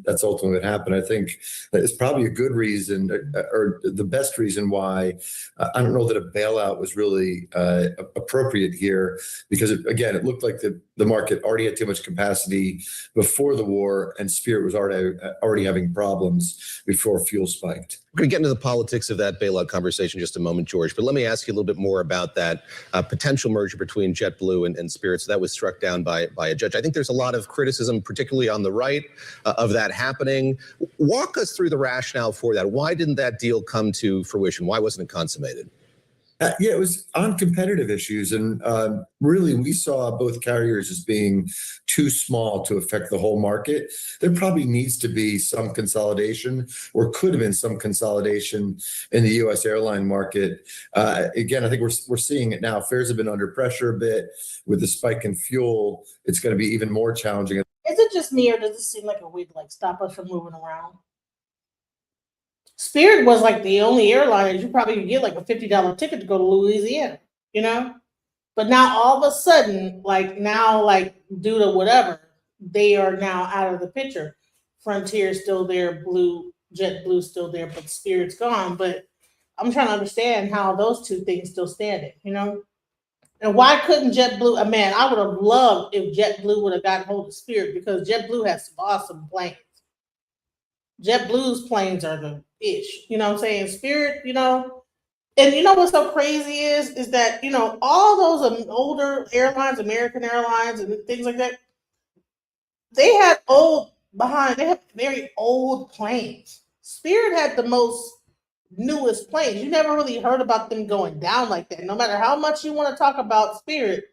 that's ultimately what happened. I think that it's probably a good reason, or the best reason why I don't know that a bailout was really appropriate here, because it looked like the market already had too much capacity before the war, and Spirit was already having problems before fuel spiked. We're going to get into the politics of that bailout conversation in just a moment, George, but let me ask you a little bit more about that potential merger between JetBlue and Spirit. So that was struck down by a judge. I think there's a lot of criticism, particularly on the right, of that happening. Walk us through the rationale for that. Why didn't that deal come to fruition? Why wasn't it consummated? It was on competitive issues. And really, we saw both carriers as being too small to affect the whole market. There probably needs to be some consolidation, or could have been some consolidation in the U.S. airline market. Again, I think we're seeing it now. Fares have been under pressure a bit. With the spike in fuel, it's going to be even more challenging. Is it just me, or does it seem like a way to stop us from moving around? Spirit was like the only airline that you probably could get like a $50 ticket to go to Louisiana, But now all of a sudden, due to whatever, they are now out of the picture. Frontier is still there, JetBlue still there, but Spirit's gone. But I'm trying to understand how those two things still standing, And why couldn't JetBlue? Man, I would have loved if JetBlue would have gotten hold of Spirit, because JetBlue has some awesome planes. JetBlue's planes are the ish, you know what I'm saying? Spirit, and what's so crazy is that, all those older airlines, American Airlines and things like that, they have very old planes. Spirit had the most newest planes. You never really heard about them going down like that. No matter how much you want to talk about Spirit,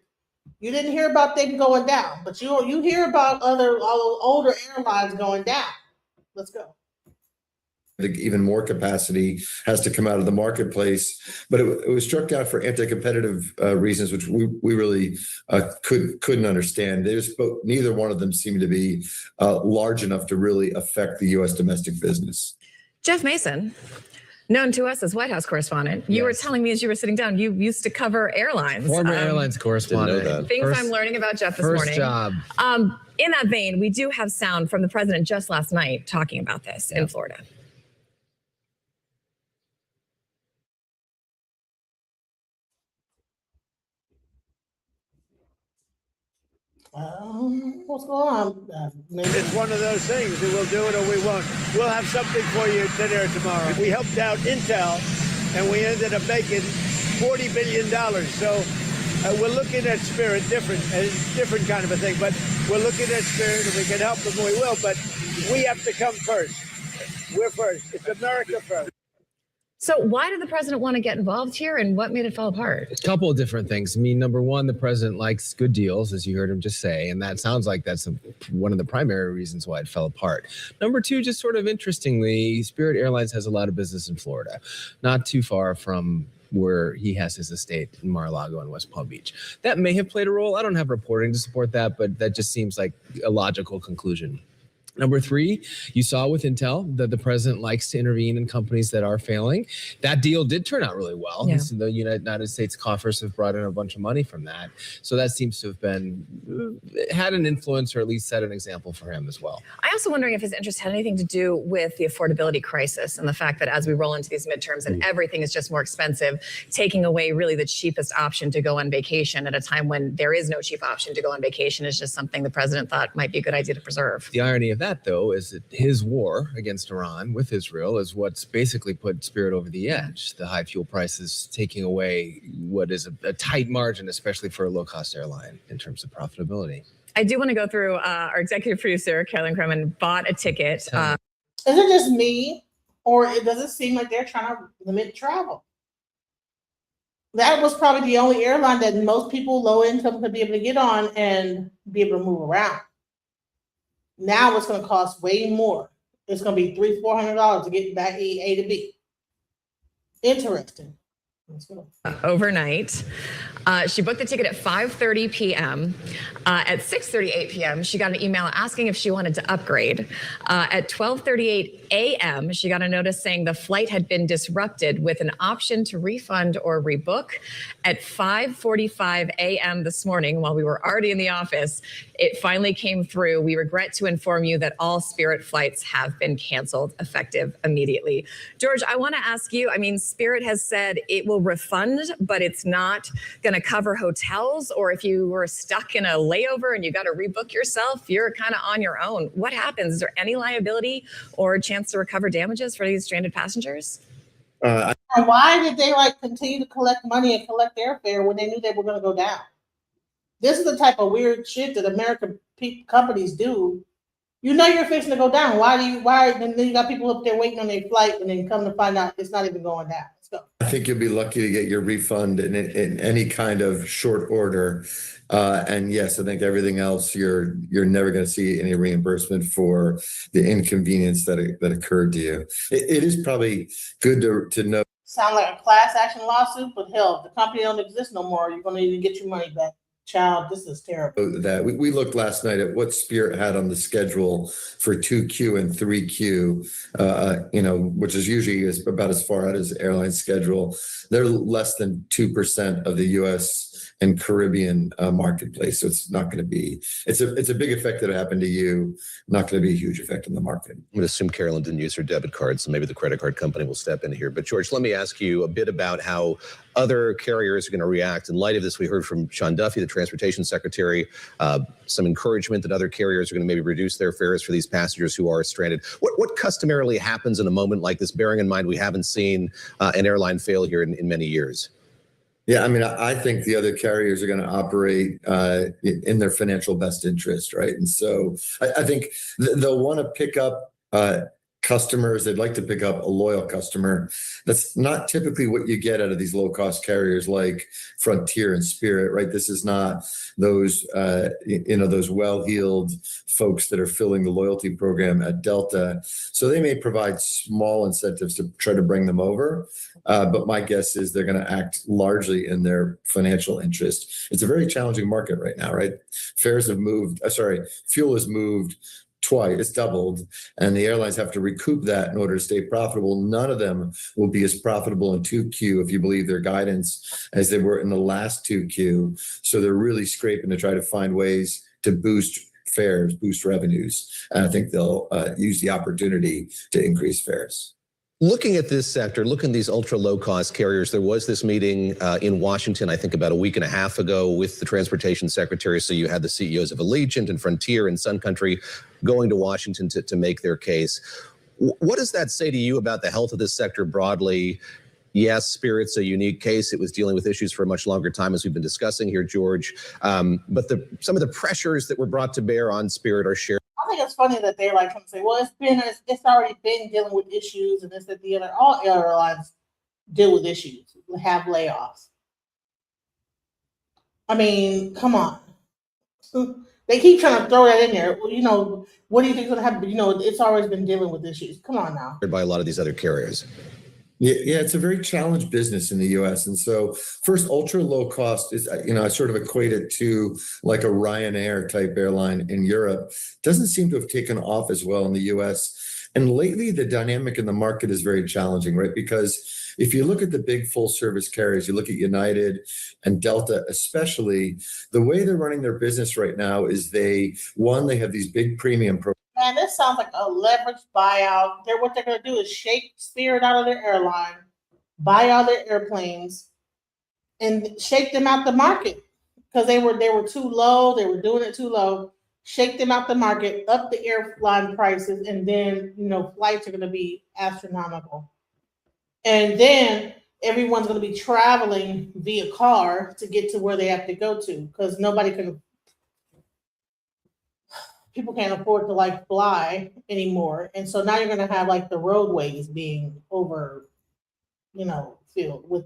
you didn't hear about them going down, but you hear about all those older airlines going down. Let's go. I think even more capacity has to come out of the marketplace, but it was struck down for anti-competitive reasons, which we really couldn't understand. Neither one of them seemed to be large enough to really affect the U.S. domestic business. Jeff Mason, known to us as White House correspondent, you were telling me as you were sitting down, you used to cover airlines. Former airlines correspondent. Didn't know that. Things I'm learning about Jeff this morning. First job. In that vein, we do have sound from the president just last night talking about this in Florida. What's going on? It's one of those things that we'll do it or we won't. We'll have something for you today or tomorrow. We helped out Intel, and we ended up making $40 billion. So we're looking at Spirit different kind of a thing. But we're looking at Spirit, and we can help them, we will. But we have to come first. We're first. It's America first. So why did the president want to get involved here, and what made it fall apart? A couple of different things. I mean, number one, the president likes good deals, as you heard him just say, and that sounds like that's one of the primary reasons why it fell apart. Number two, just sort of interestingly, Spirit Airlines has a lot of business in Florida, not too far from where he has his estate in Mar-a-Lago and West Palm Beach. That may have played a role. I don't have reporting to support that, but that just seems like a logical conclusion. Number three, you saw with Intel that the president likes to intervene in companies that are failing. That deal did turn out really well. Yeah. The United States coffers have brought in a bunch of money from that. So that seems to have had an influence, or at least set an example for him as well. I'm also wondering if his interest had anything to do with the affordability crisis and the fact that as we roll into these midterms and everything is just more expensive, taking away really the cheapest option to go on vacation at a time when there is no cheap option to go on vacation is just something the president thought might be a good idea to preserve. The irony of that, though, is that his war against Iran with Israel is what's basically put Spirit over the edge. The high fuel prices taking away what is a tight margin, especially for a low-cost airline in terms of profitability. I do want to go through our executive producer, Carolyn Kremen, bought a ticket. Is it just me, or does it seem like they're trying to limit travel? That was probably the only airline that most people low income could be able to get on and be able to move around. Now it's going to cost way more. It's going to be $300-400 to get back A to B. Interesting. Let's go. Overnight. She booked the ticket at 5:30 p.m. At 6:38 p.m., she got an email asking if she wanted to upgrade. At 12:38 a.m., she got a notice saying the flight had been disrupted with an option to refund or rebook. At 5:45 a.m. this morning, while we were already in the office, it finally came through. We regret to inform you that all Spirit flights have been canceled, effective immediately. George, I want to ask you, I mean, Spirit has said it will refund, but it's not going to cover hotels, or if you were stuck in a layover and you got to rebook yourself, you're kind of on your own. What happens? Is there any liability or a chance to recover damages for these stranded passengers? And why did they continue to collect money and collect airfare when they knew they were going to go down? This is the type of weird shit that American companies do. You know you're fixing to go down. And then you got people up there waiting on their flight, and then come to find out it's not even going down. Let's go. I think you'll be lucky to get your refund in any kind of short order. And yes, I think everything else, you're never going to see any reimbursement for the inconvenience that occurred to you. It is probably good to know. Sound like a class action lawsuit, but hell, if the company don't exist no more, you're going to need to get your money back. Child, this is terrible. That we looked last night at what Spirit had on the schedule for 2Q and 3Q, which is usually about as far out as airline schedule. They're less than 2% of the U.S. and Caribbean marketplace. So it's not going to be, it's a big effect that happened to you, not going to be a huge effect in the market. I'm going to assume Carolyn didn't use her debit card, so maybe the credit card company will step in here. But George, let me ask you a bit about how other carriers are going to react. In light of this, we heard from Sean Duffy, the transportation secretary, some encouragement that other carriers are going to maybe reduce their fares for these passengers who are stranded. What customarily happens in a moment like this, bearing in mind we haven't seen an airline fail here in many years? Yeah, I mean, I think the other carriers are going to operate in their financial best interest, right? And so I think they'll want to pick up customers. They'd like to pick up a loyal customer. That's not typically what you get out of these low-cost carriers like Frontier and Spirit, right? This is not those, those well-heeled folks that are filling the loyalty program at Delta. So they may provide small incentives to try to bring them over. But my guess is they're going to act largely in their financial interest. It's a very challenging market right now, right? Fuel has moved twice, it's doubled, and the airlines have to recoup that in order to stay profitable. None of them will be as profitable in 2Q, if you believe their guidance, as they were in the last 2Q. So they're really scraping to try to find ways to boost fares, boost revenues. And I think they'll use the opportunity to increase fares. Looking at this sector, looking at these ultra low-cost carriers, there was this meeting in Washington, I think about a week and a half ago, with the transportation secretary. So you had the CEOs of Allegiant and Frontier and Sun Country going to Washington to make their case. What does that say to you about the health of this sector broadly? Yes, Spirit's a unique case. It was dealing with issues for a much longer time, as we've been discussing here, George. But some of the pressures that were brought to bear on Spirit are shared. I think it's funny that they're trying to say, well, it's already been dealing with issues and this, that, the other. All airlines deal with issues, have layoffs. I mean, come on. They keep trying to throw that in there. You know, what do you think is going to happen? You know, it's always been dealing with issues. Come on now. By a lot of these other carriers. Yeah, it's a very challenged business in the US. And so first, ultra low cost is, I sort of equate it to like a Ryanair type airline in Europe. Doesn't seem to have taken off as well in the US. And lately the dynamic in the market is very challenging, right? Because if you look at the big full service carriers, you look at United and Delta especially, the way they're running their business right now is they have these big premium programs. Man, this sounds like a leveraged buyout. What they're going to do is shake Spirit out of their airline, buy all their airplanes, and shake them out the market because they were too low. They were doing it too low. Shake them out the market, up the airline prices, and then flights are going to be astronomical. And then everyone's going to be traveling via car to get to where they have to go to because people can't afford to fly anymore. And so now you're going to have the roadways being filled with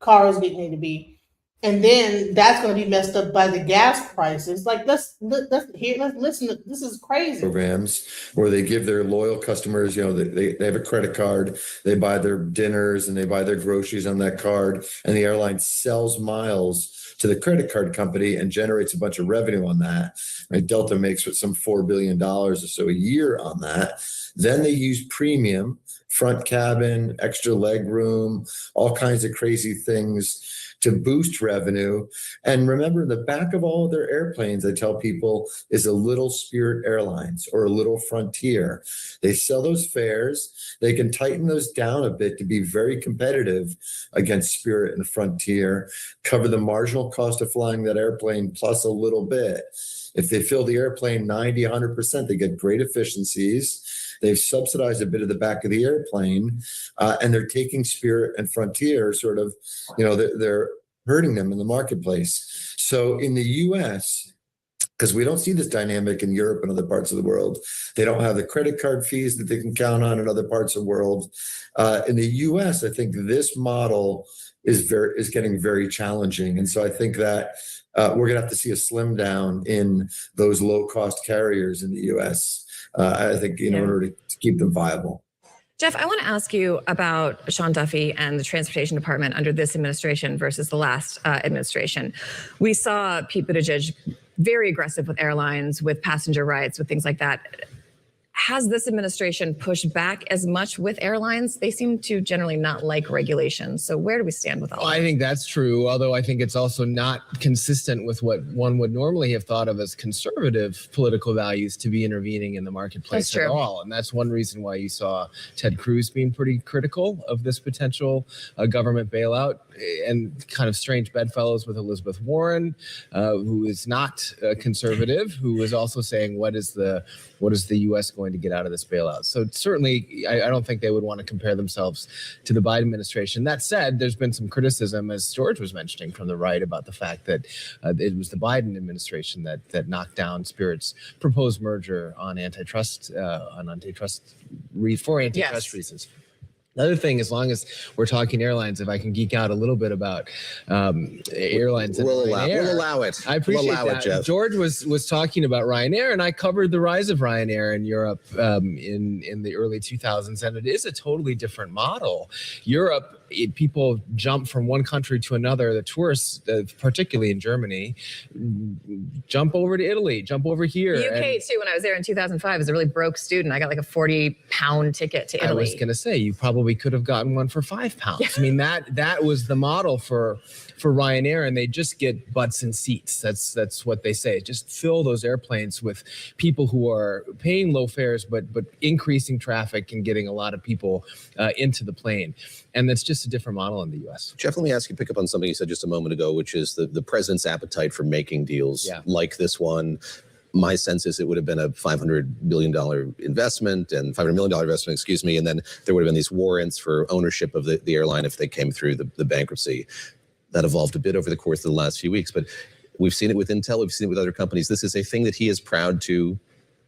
cars getting ready to be. And then that's going to be messed up by the gas prices. Let's listen. This is crazy. Programs where they give their loyal customers, they have a credit card, they buy their dinners and they buy their groceries on that card, and the airline sells miles to the credit card company and generates a bunch of revenue on that. Right? Delta makes some $4 billion or so a year on that. Then they use premium, front cabin, extra leg room, all kinds of crazy things to boost revenue. And remember, in the back of all of their airplanes, I tell people, is a little Spirit Airlines or a little Frontier. They sell those fares. They can tighten those down a bit to be very competitive against Spirit and Frontier, cover the marginal cost of flying that airplane plus a little bit. If they fill the airplane 90, 100%, they get great efficiencies. They've subsidized a bit of the back of the airplane, and they're taking Spirit and Frontier sort of, they're hurting them in the marketplace. So in the US, because we don't see this dynamic in Europe and other parts of the world, they don't have the credit card fees that they can count on in other parts of the world. In the US, I think this model is getting very challenging. And so I think that we're going to have to see a slim down in those low-cost carriers in the US. I think, in order to keep them viable. Jeff, I want to ask you about Sean Duffy and the Transportation Department under this administration versus the last administration. We saw Pete Buttigieg very aggressive with airlines, with passenger rights, with things like that. Has this administration pushed back as much with airlines? They seem to generally not like regulations. So where do we stand with all that? I think that's true, although I think it's also not consistent with what one would normally have thought of as conservative political values to be intervening in the marketplace at all. And that's one reason why you saw Ted Cruz being pretty critical of this potential government bailout, and kind of strange bedfellows with Elizabeth Warren, who is not conservative, who was also saying, what is the U.S. going to get out of this bailout? So certainly, I don't think they would want to compare themselves to the Biden administration. That said, there's been some criticism, as George was mentioning, from the right about the fact that it was the Biden administration that knocked down Spirit's proposed merger on antitrust reasons. The other thing, as long as we're talking airlines, if I can geek out a little bit about airlines, we'll allow it. I appreciate that. It, Jeff. George was talking about Ryanair, and I covered the rise of Ryanair in Europe in the early 2000s, and it is a totally different model. Europe, people jump from one country to another. The tourists, particularly in Germany, jump over to Italy, jump over here. The UK too. When I was there in 2005, as a really broke student, I got like a 40-pound ticket to Italy. I was going to say, you probably could have gotten one for £5. Yeah. I mean, that was the model for Ryanair, and they just get butts in seats. That's what they say. Just fill those airplanes with people who are paying low fares, but increasing traffic and getting a lot of people into the plane. And that's just a different model in the U.S. Jeff, let me ask you, pick up on something you said just a moment ago, which is the president's appetite for making deals like this one. My sense is it would have been a $500 million investment, and $500 million investment, excuse me, and then there would have been these warrants for ownership of the airline if they came through the bankruptcy. That evolved a bit over the course of the last few weeks, but we've seen it with Intel, we've seen it with other companies. This is a thing that he is proud to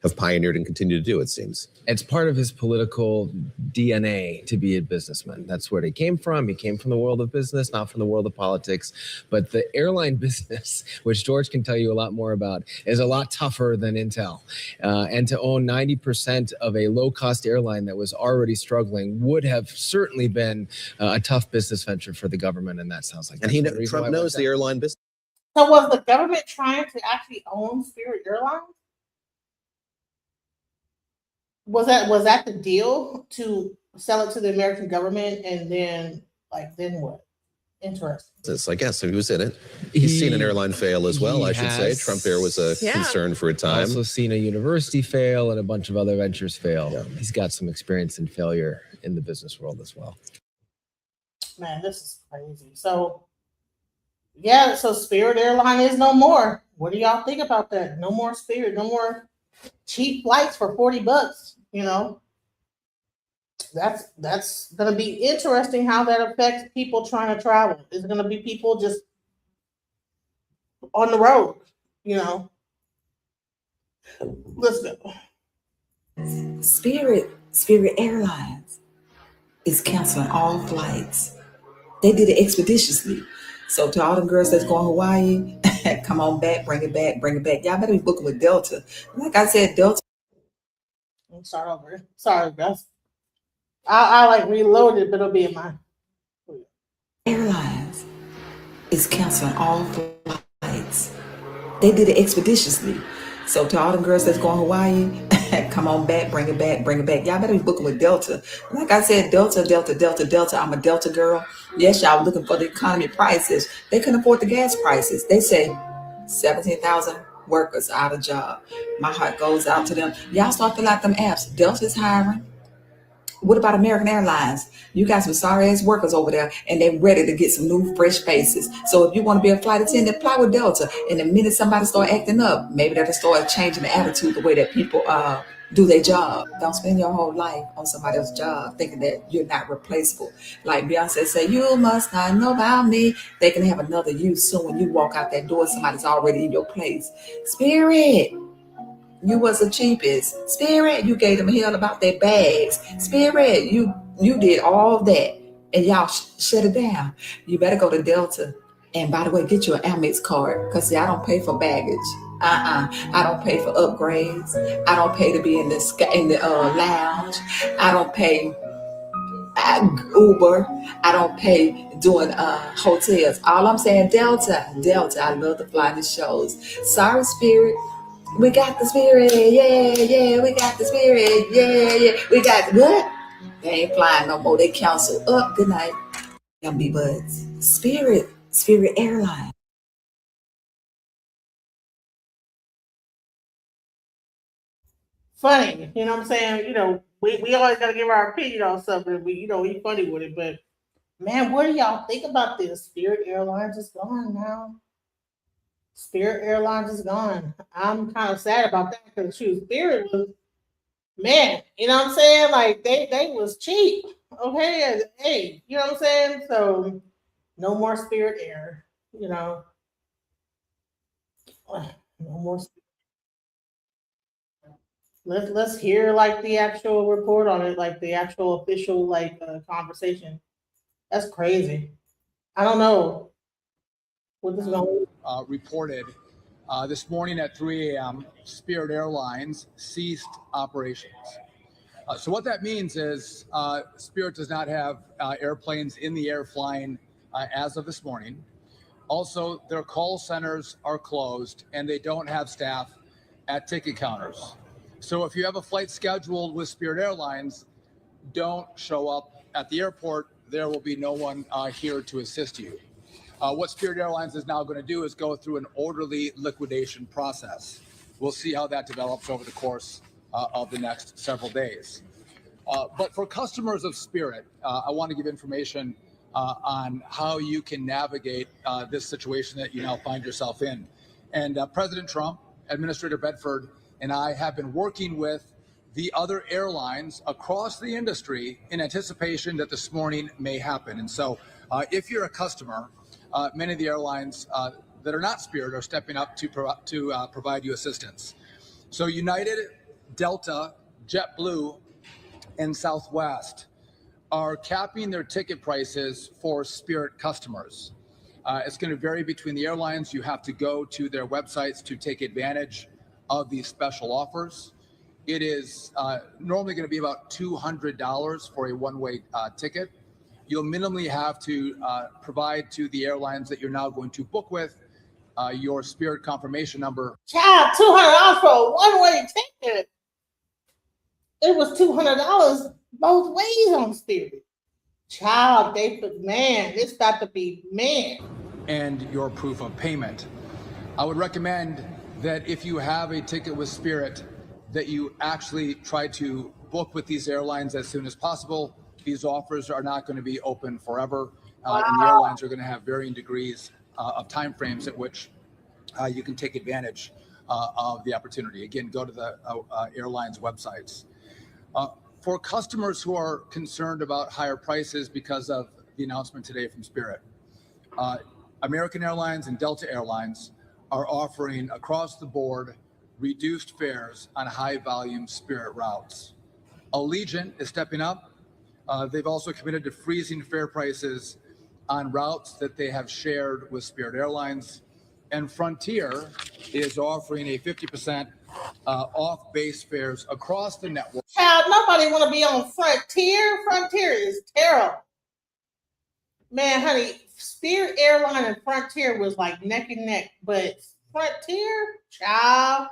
have pioneered and continue to do, it seems. It's part of his political DNA to be a businessman. That's where he came from. He came from the world of business, not from the world of politics. But the airline business, which George can tell you a lot more about, is a lot tougher than Intel. And to own 90% of a low-cost airline that was already struggling would have certainly been a tough business venture for the government. And that sounds like And Trump knows the airline business. So was the government trying to actually own Spirit Airlines? Was that the deal, to sell it to the American government, and then what? Interesting. I guess so he was in it. He's seen an airline fail as well, I should say. Trump Air was a concern for a time. Also seen a university fail and a bunch of other ventures fail. Yeah. He's got some experience in failure in the business world as well. Man, this is crazy. So Spirit Airline is no more. What do y'all think about that? No more Spirit, no more cheap flights for $40. You know, that's gonna be interesting how that affects people trying to travel. Is it gonna be people just on the road? You know, let's go. Spirit Airlines is canceling all flights. They did it expeditiously. So to all the girls that's going to Hawaii, come on back, bring it back. Y'all better be booking with Delta. Like I said, Delta. I'll start over. Sorry, guys. I reload it, but it'll be in mine. Airlines is canceling all flights. They did it expeditiously. So to all the girls that's going to Hawaii, come on back, bring it back. Y'all better be booking with Delta. Like I said, Delta. I'm a Delta girl. Yes, y'all looking for the economy prices. They couldn't afford the gas prices. They say 17,000 workers out of job. My heart goes out to them. Y'all start filling out them apps. Delta's hiring. What about American Airlines? You got some sorry ass workers over there, and they're ready to get some new fresh faces. So if you want to be a flight attendant, apply with Delta. And the minute somebody start acting up, maybe that'll start changing the attitude, the way that people do their job. Don't spend your whole life on somebody else's job thinking that you're not replaceable. Like Beyonce said, you must not know about me. They can have another you soon. When you walk out that door, somebody's already in your place. Spirit. You was the cheapest. Spirit, you gave them hell about their bags. Spirit, you did all that, and y'all shut it down. You better go to Delta. And by the way, get you an Amex card, because see, I don't pay for baggage. I don't pay for upgrades. I don't pay to be in the lounge. I don't pay Uber. I don't pay doing hotels. All I'm saying, Delta. I love to fly the shows. Sorry, Spirit. We got the Spirit, yeah, we got the Spirit, yeah, we got what? They ain't flying no more, they cancel. Good night. Yummy buds. Spirit Airlines. Funny, you know what I'm saying? You know, we always gotta give our opinion on something. We funny with it, but man, what do y'all think about this? Spirit Airlines is gone now. Spirit Airlines is gone. I'm kind of sad about that because Spirit was, man, you know what I'm saying? Like they was cheap. Okay, hey, you know what I'm saying? So no more Spirit Air, you know. No more. Let's hear like the actual report on it, like the actual official conversation. That's crazy. I don't know what this is going. Reported this morning at 3 a.m. Spirit Airlines ceased operations. So what that means is Spirit does not have airplanes in the air flying as of this morning. Also, their call centers are closed and they don't have staff at ticket counters. So if you have a flight scheduled with Spirit Airlines, don't show up at the airport. There will be no one here to assist you. What Spirit Airlines is now going to do is go through an orderly liquidation process. We'll see how that develops over the course of the next several days. But for customers of Spirit, I want to give information on how you can navigate this situation that you now find yourself in. And President Trump, Administrator Bedford, and I have been working with the other airlines across the industry in anticipation that this morning may happen. And so if you're a customer, many of the airlines that are not Spirit are stepping up to provide you assistance. So United Delta, JetBlue, and Southwest are capping their ticket prices for Spirit customers. It's going to vary between the airlines. You have to go to their websites to take advantage of these special offers. It is normally going to be about $200 for a one-way ticket. You'll minimally have to provide to the airlines that you're now going to book with your Spirit confirmation number. Child, $200 for a one-way ticket. It was $200 both ways on Spirit. Child, they put, man, it's got to be, man. And your proof of payment. I would recommend that if you have a ticket with Spirit, that you actually try to book with these airlines as soon as possible. These offers are not going to be open forever, and the airlines are going to have varying degrees of time frames at which you can take advantage of the opportunity. Again, go to the airlines websites. For customers who are concerned about higher prices because of the announcement today from Spirit, American Airlines and Delta Airlines are offering across the board reduced fares on high volume Spirit routes. Allegiant is stepping up. They've also committed to freezing fare prices on routes that they have shared with Spirit Airlines. And Frontier is offering a 50% off base fares across the network. Child, nobody want to be on Frontier. Frontier is terrible. Man, honey, Spirit Airline and Frontier was like neck and neck, but Frontier, child.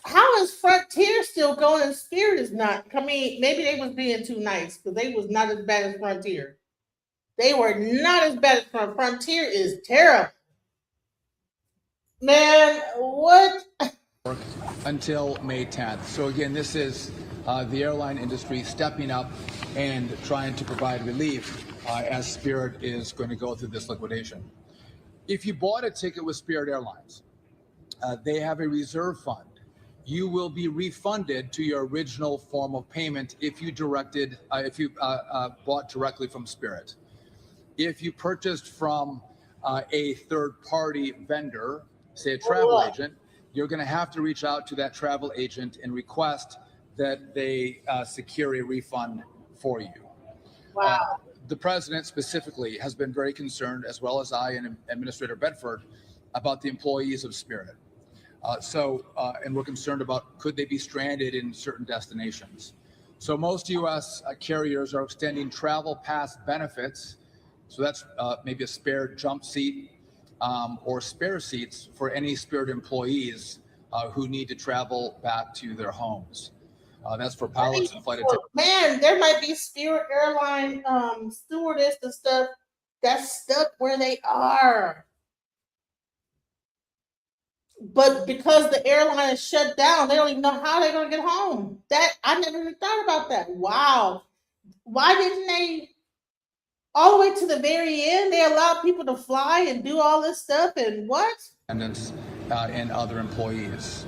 How is Frontier still going and Spirit is not? I mean, maybe they was being too nice because they was not as bad as Frontier. They were not as bad as Frontier. Frontier is terrible. Man, what? Until May 10th. So again, this is the airline industry stepping up and trying to provide relief as Spirit is going to go through this liquidation. If you bought a ticket with Spirit Airlines, they have a reserve fund. You will be refunded to your original form of payment if you bought directly from Spirit. If you purchased from a third-party vendor, say a travel agent, you're going to have to reach out to that travel agent and request that they secure a refund for you. Wow. The president specifically has been very concerned, as well as I and Administrator Bedford, about the employees of Spirit. And we're concerned about could they be stranded in certain destinations. So most U.S. carriers are extending travel pass benefits. So that's maybe a spare jump seat or spare seats for any Spirit employees who need to travel back to their homes. That's for pilots and flight attendants. Man, there might be Spirit Airline stewardess and stuff that's stuck where they are. But because the airline is shut down, they don't even know how they're going to get home. That I never even thought about that. Wow. Why didn't they, all the way to the very end, they allowed people to fly and do all this stuff and what? And other employees.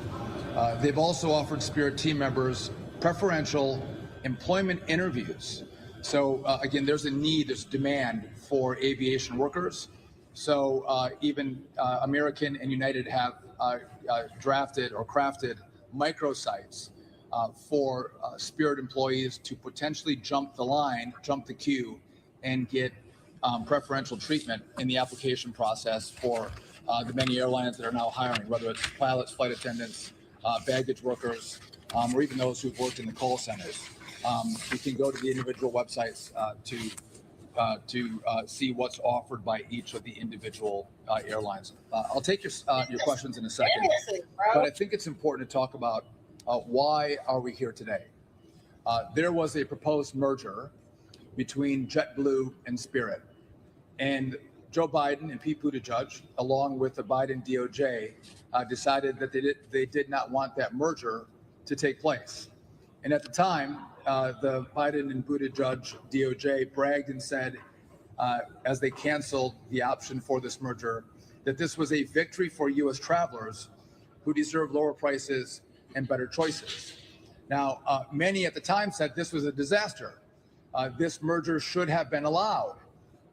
They've also offered Spirit team members preferential employment interviews. So again, there's a need, there's demand for aviation workers. So even American and United have drafted or crafted microsites for Spirit employees to potentially jump the line, jump the queue, and get preferential treatment in the application process for the many airlines that are now hiring, whether it's pilots, flight attendants, baggage workers, or even those who've worked in the call centers. You can go to the individual websites to see what's offered by each of the individual airlines. I'll take your questions in a second, but I think it's important to talk about why are we here today. There was a proposed merger between JetBlue and Spirit, and Joe Biden and Pete Buttigieg, along with the Biden DOJ, decided that they did not want that merger to take place. And at the time, the Biden and Buttigieg DOJ bragged and said, as they canceled the option for this merger, that this was a victory for U.S. travelers who deserve lower prices and better choices. Now, many at the time said this was a disaster. This merger should have been allowed.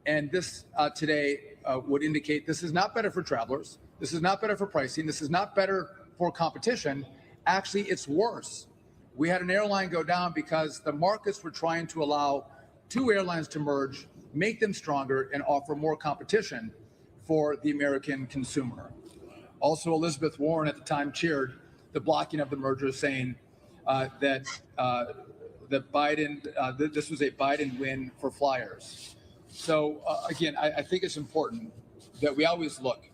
And this today would indicate this is not better for travelers. This is not better for pricing. This is not better for competition. Actually, it's worse. We had an airline go down because the markets were trying to allow two airlines to merge, make them stronger, and offer more competition for the American consumer. Also, Elizabeth Warren at the time cheered the blocking of the merger, saying that this was a Biden win for flyers. So again, I think it's important that we always look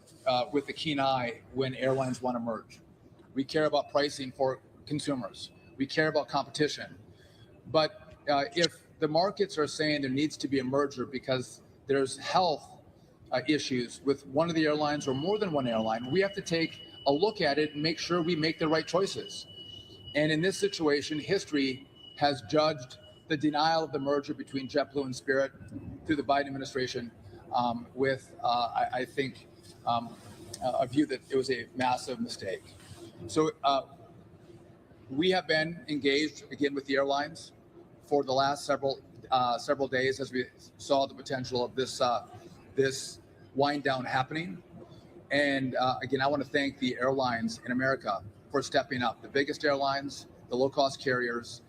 with a keen eye when airlines want to merge. We care about pricing for consumers. We care about competition. But if the markets are saying there needs to be a merger because there's health issues with one of the airlines or more than one airline, we have to take a look at it and make sure we make the right choices. And in this situation, history has judged the denial of the merger between JetBlue and Spirit through the Biden administration with, I think, a view that it was a massive mistake. So we have been engaged again with the airlines for the last several days as we saw the potential of this wind down happening. And again, I want to thank the airlines in America for stepping up. The biggest airlines, the low-cost carriers,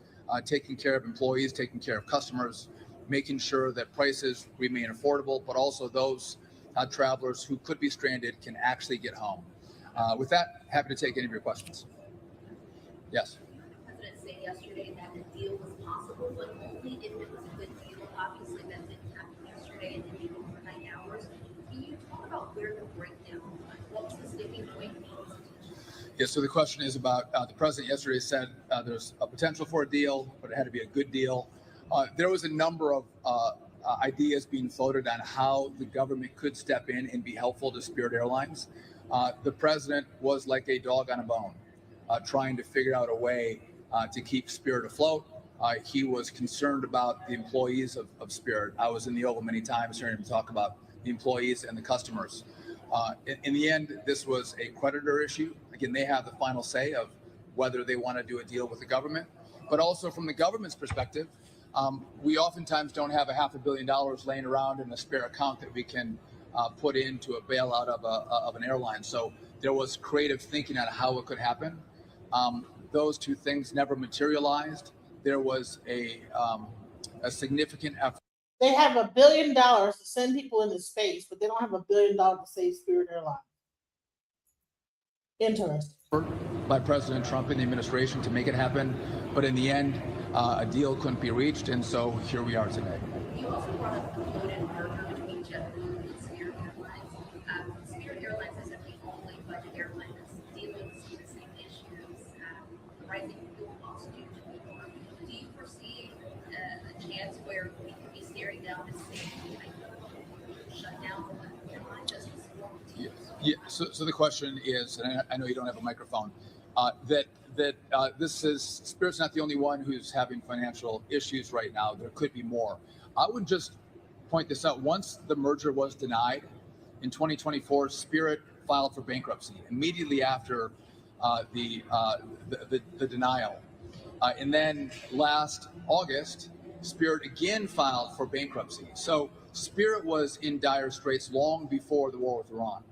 taking care of employees, taking care of customers, making sure that prices remain affordable, but also those travelers who could be stranded can actually get home. With that, happy to take any of your questions. Yes. The president said yesterday that the deal was possible, but only if it was a good deal. Obviously, that didn't happen yesterday and didn't even overnight hours. Can you talk about where the breakdown was? What was the sticking point? Yeah, so the question is about the president yesterday said there's a potential for a deal, but it had to be a good deal. There was a number of ideas being floated on how the government could step in and be helpful to Spirit Airlines. The president was like a dog on a bone, trying to figure out a way to keep Spirit afloat. He was concerned about the employees of Spirit. I was in the Oval many times hearing him talk about the employees and the customers. In the end, this was a creditor issue. Again, they have the final say of whether they want to do a deal with the government. But also from the government's perspective, we oftentimes don't have $500 million laying around in a spare account that we can put into a bailout of an airline. So there was creative thinking on how it could happen. Those two things never materialized. There was a significant effort. They have $1 billion to send people into space, but they don't have $1 billion to save Spirit Airlines. Interesting. By President Trump and the administration to make it happen, but in the end, a deal couldn't be reached, and so here we are today. You also brought up the floated merger between JetBlue and Spirit Airlines. Spirit Airlines isn't the only budget airline that's dealing with the same issues, rising fuel costs due to the war. Do you foresee a chance where we could be staring down the same shutdown of the airline just as well? Yeah. So the question is, and I know you don't have a microphone, that this is Spirit's not the only one who's having financial issues right now. There could be more. I would just point this out. Once the merger was denied in 2024, Spirit filed for bankruptcy immediately after the denial, and then last August, Spirit again filed for bankruptcy. So Spirit was in dire straits long before the war with Iran.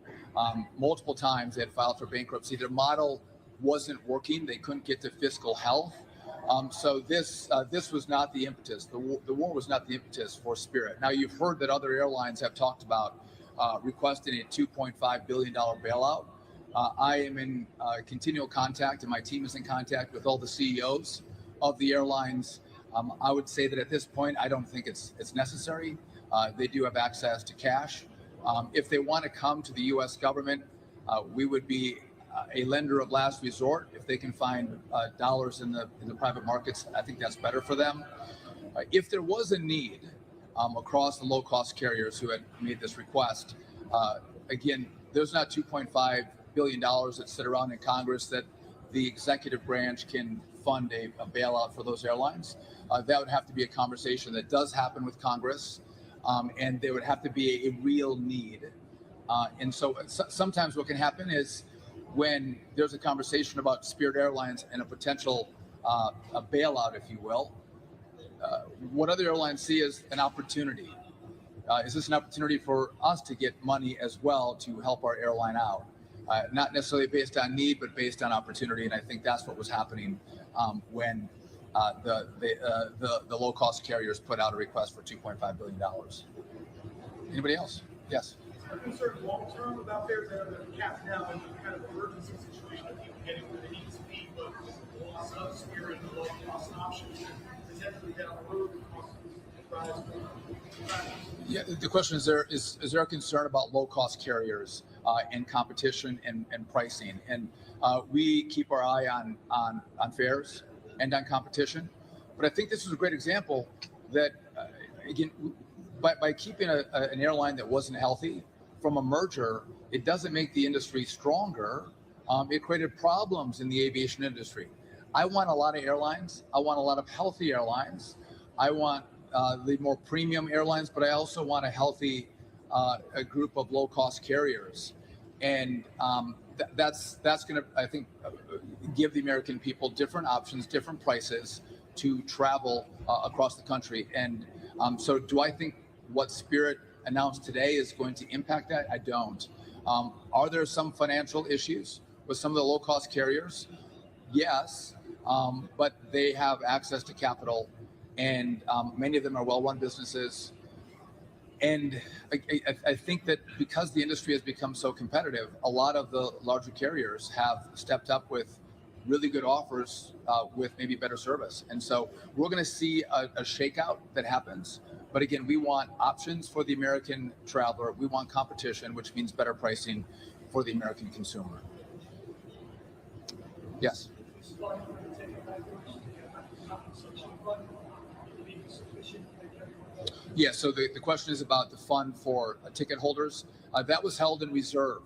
Multiple times they had filed for bankruptcy. Their model wasn't working. They couldn't get to fiscal health. So this was not the impetus. The war was not the impetus for Spirit. Now, you've heard that other airlines have talked about requesting a $2.5 billion bailout. I am in continual contact, and my team is in contact with all the CEOs of the airlines. I would say that at this point, I don't think it's necessary. They do have access to cash. If they want to come to the U.S. government, we would be a lender of last resort. If they can find dollars in the private markets, I think that's better for them. If there was a need across the low-cost carriers who had made this request, again, there's not $2.5 billion that sit around in Congress that the executive branch can fund a bailout for those airlines. That would have to be a conversation that does happen with Congress. And there would have to be a real need. And so sometimes what can happen is when there's a conversation about Spirit Airlines and a potential a bailout, if you will, what other airlines see as an opportunity. Is this an opportunity for us to get money as well to help our airline out? not necessarily based on need, but based on opportunity. And I think that's what was happening when the low-cost carriers put out a request for $2.5 billion. Anybody else? Yes. I'm concerned long term about fares that are capped now in kind of emergency situation of people getting where they need to be, but the loss of Spirit and the low cost options potentially down the road cost rise. Yeah, the question is there a concern about low cost carriers and competition and pricing? And we keep our eye on fares and on competition. But I think this is a great example that again, by keeping an airline that wasn't healthy from a merger, it doesn't make the industry stronger. It created problems in the aviation industry. I want a lot of airlines. I want a lot of healthy airlines. I want the more premium airlines, but I also want a healthy a group of low-cost carriers. And that's going to, I think, give the American people different options, different prices to travel across the country. And so do I think what Spirit announced today is going to impact that? I don't. Are there some financial issues with some of the low-cost carriers? Yes, but they have access to capital, and many of them are well-run businesses. And I think that because the industry has become so competitive, a lot of the larger carriers have stepped up with really good offers with maybe better service. And so we're going to see a shakeout that happens. But again, we want options for the American traveler. We want competition, which means better pricing for the American consumer. Yes. Yeah, so the question is about the fund for ticket holders. That was held in reserve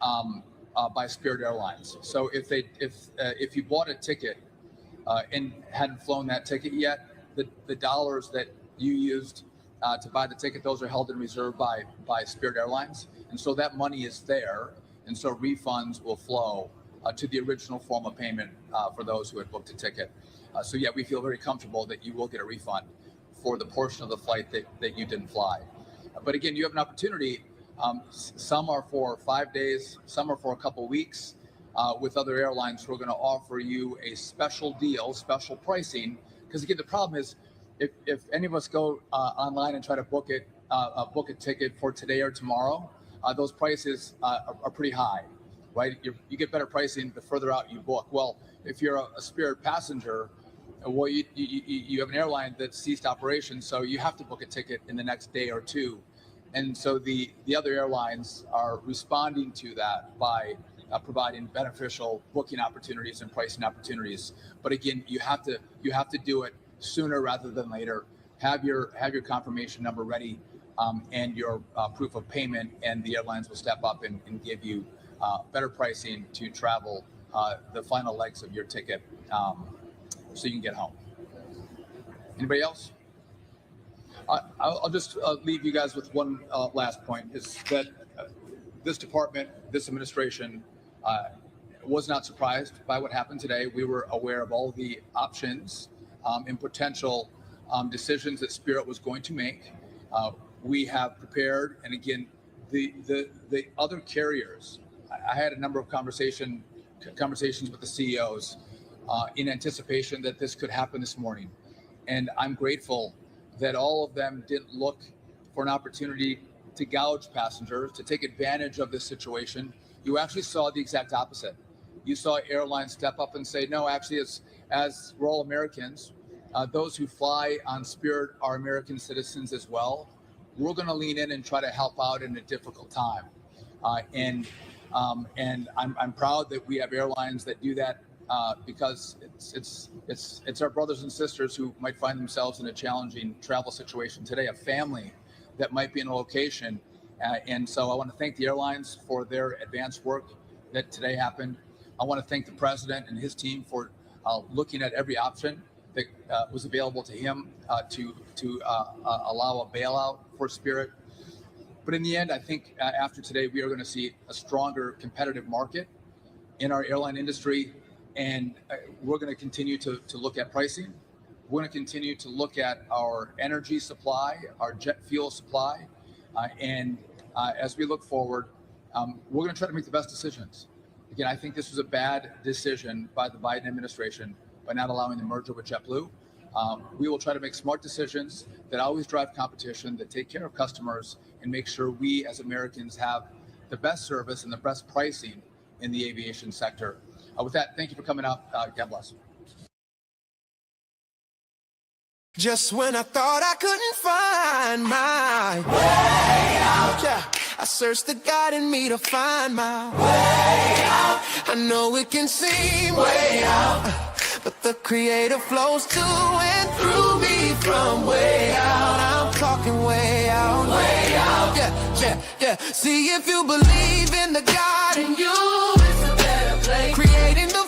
by Spirit Airlines. So if you bought a ticket and hadn't flown that ticket yet, the dollars that you used to buy the ticket, those are held in reserve by Spirit Airlines. And so that money is there. And so refunds will flow to the original form of payment for those who had booked a ticket. So yeah, we feel very comfortable that you will get a refund for the portion of the flight that you didn't fly. But again, you have an opportunity. Some are for 5 days, some are for a couple weeks. With other airlines who are going to offer you a special deal, special pricing. Because again, the problem is if any of us go online and try to book a ticket for today or tomorrow, those prices are pretty high, right? You get better pricing the further out you book. Well, if you're a Spirit passenger, well, you have an airline that ceased operations, so you have to book a ticket in the next day or two. And so the other airlines are responding to that by providing beneficial booking opportunities and pricing opportunities. But again, you have to do it sooner rather than later. Have your confirmation number ready and your proof of payment, and the airlines will step up and give you better pricing to travel the final legs of your ticket so you can get home. Anybody else? I'll just leave you guys with one last point, is that this department, this administration was not surprised by what happened today. We were aware of all the options and potential decisions that Spirit was going to make. We have prepared, and again, the other carriers, I had a number of conversations with the CEOs in anticipation that this could happen this morning. And I'm grateful that all of them didn't look for an opportunity to gouge passengers, to take advantage of this situation. You actually saw the exact opposite. You saw airlines step up and say, no, actually, as we're all Americans, those who fly on Spirit are American citizens as well. We're going to lean in and try to help out in a difficult time. And I'm proud that we have airlines that do that because it's our brothers and sisters who might find themselves in a challenging travel situation today, a family that might be in a location. And so I want to thank the airlines for their advanced work that today happened. I want to thank the president and his team for looking at every option that was available to him to allow a bailout for Spirit. But in the end, I think after today, we are going to see a stronger competitive market in our airline industry. And we're going to continue to look at pricing. We're going to continue to look at our energy supply, our jet fuel supply. And as we look forward, We're going to try to make the best decisions. Again, I think this was a bad decision by the Biden administration by not allowing the merger with JetBlue. We will try to make smart decisions that always drive competition, that take care of customers, and make sure we as Americans have the best service and the best pricing in the aviation sector. With that, thank you for coming out. God bless. Just when I thought I couldn't find my way out, yeah, I searched the God in me to find my way out. I know it can seem way out, but the Creator flows to and through me from way out. I'm talking way out, yeah, yeah, yeah. See, if you believe in the God in you, it's a better place. Creating the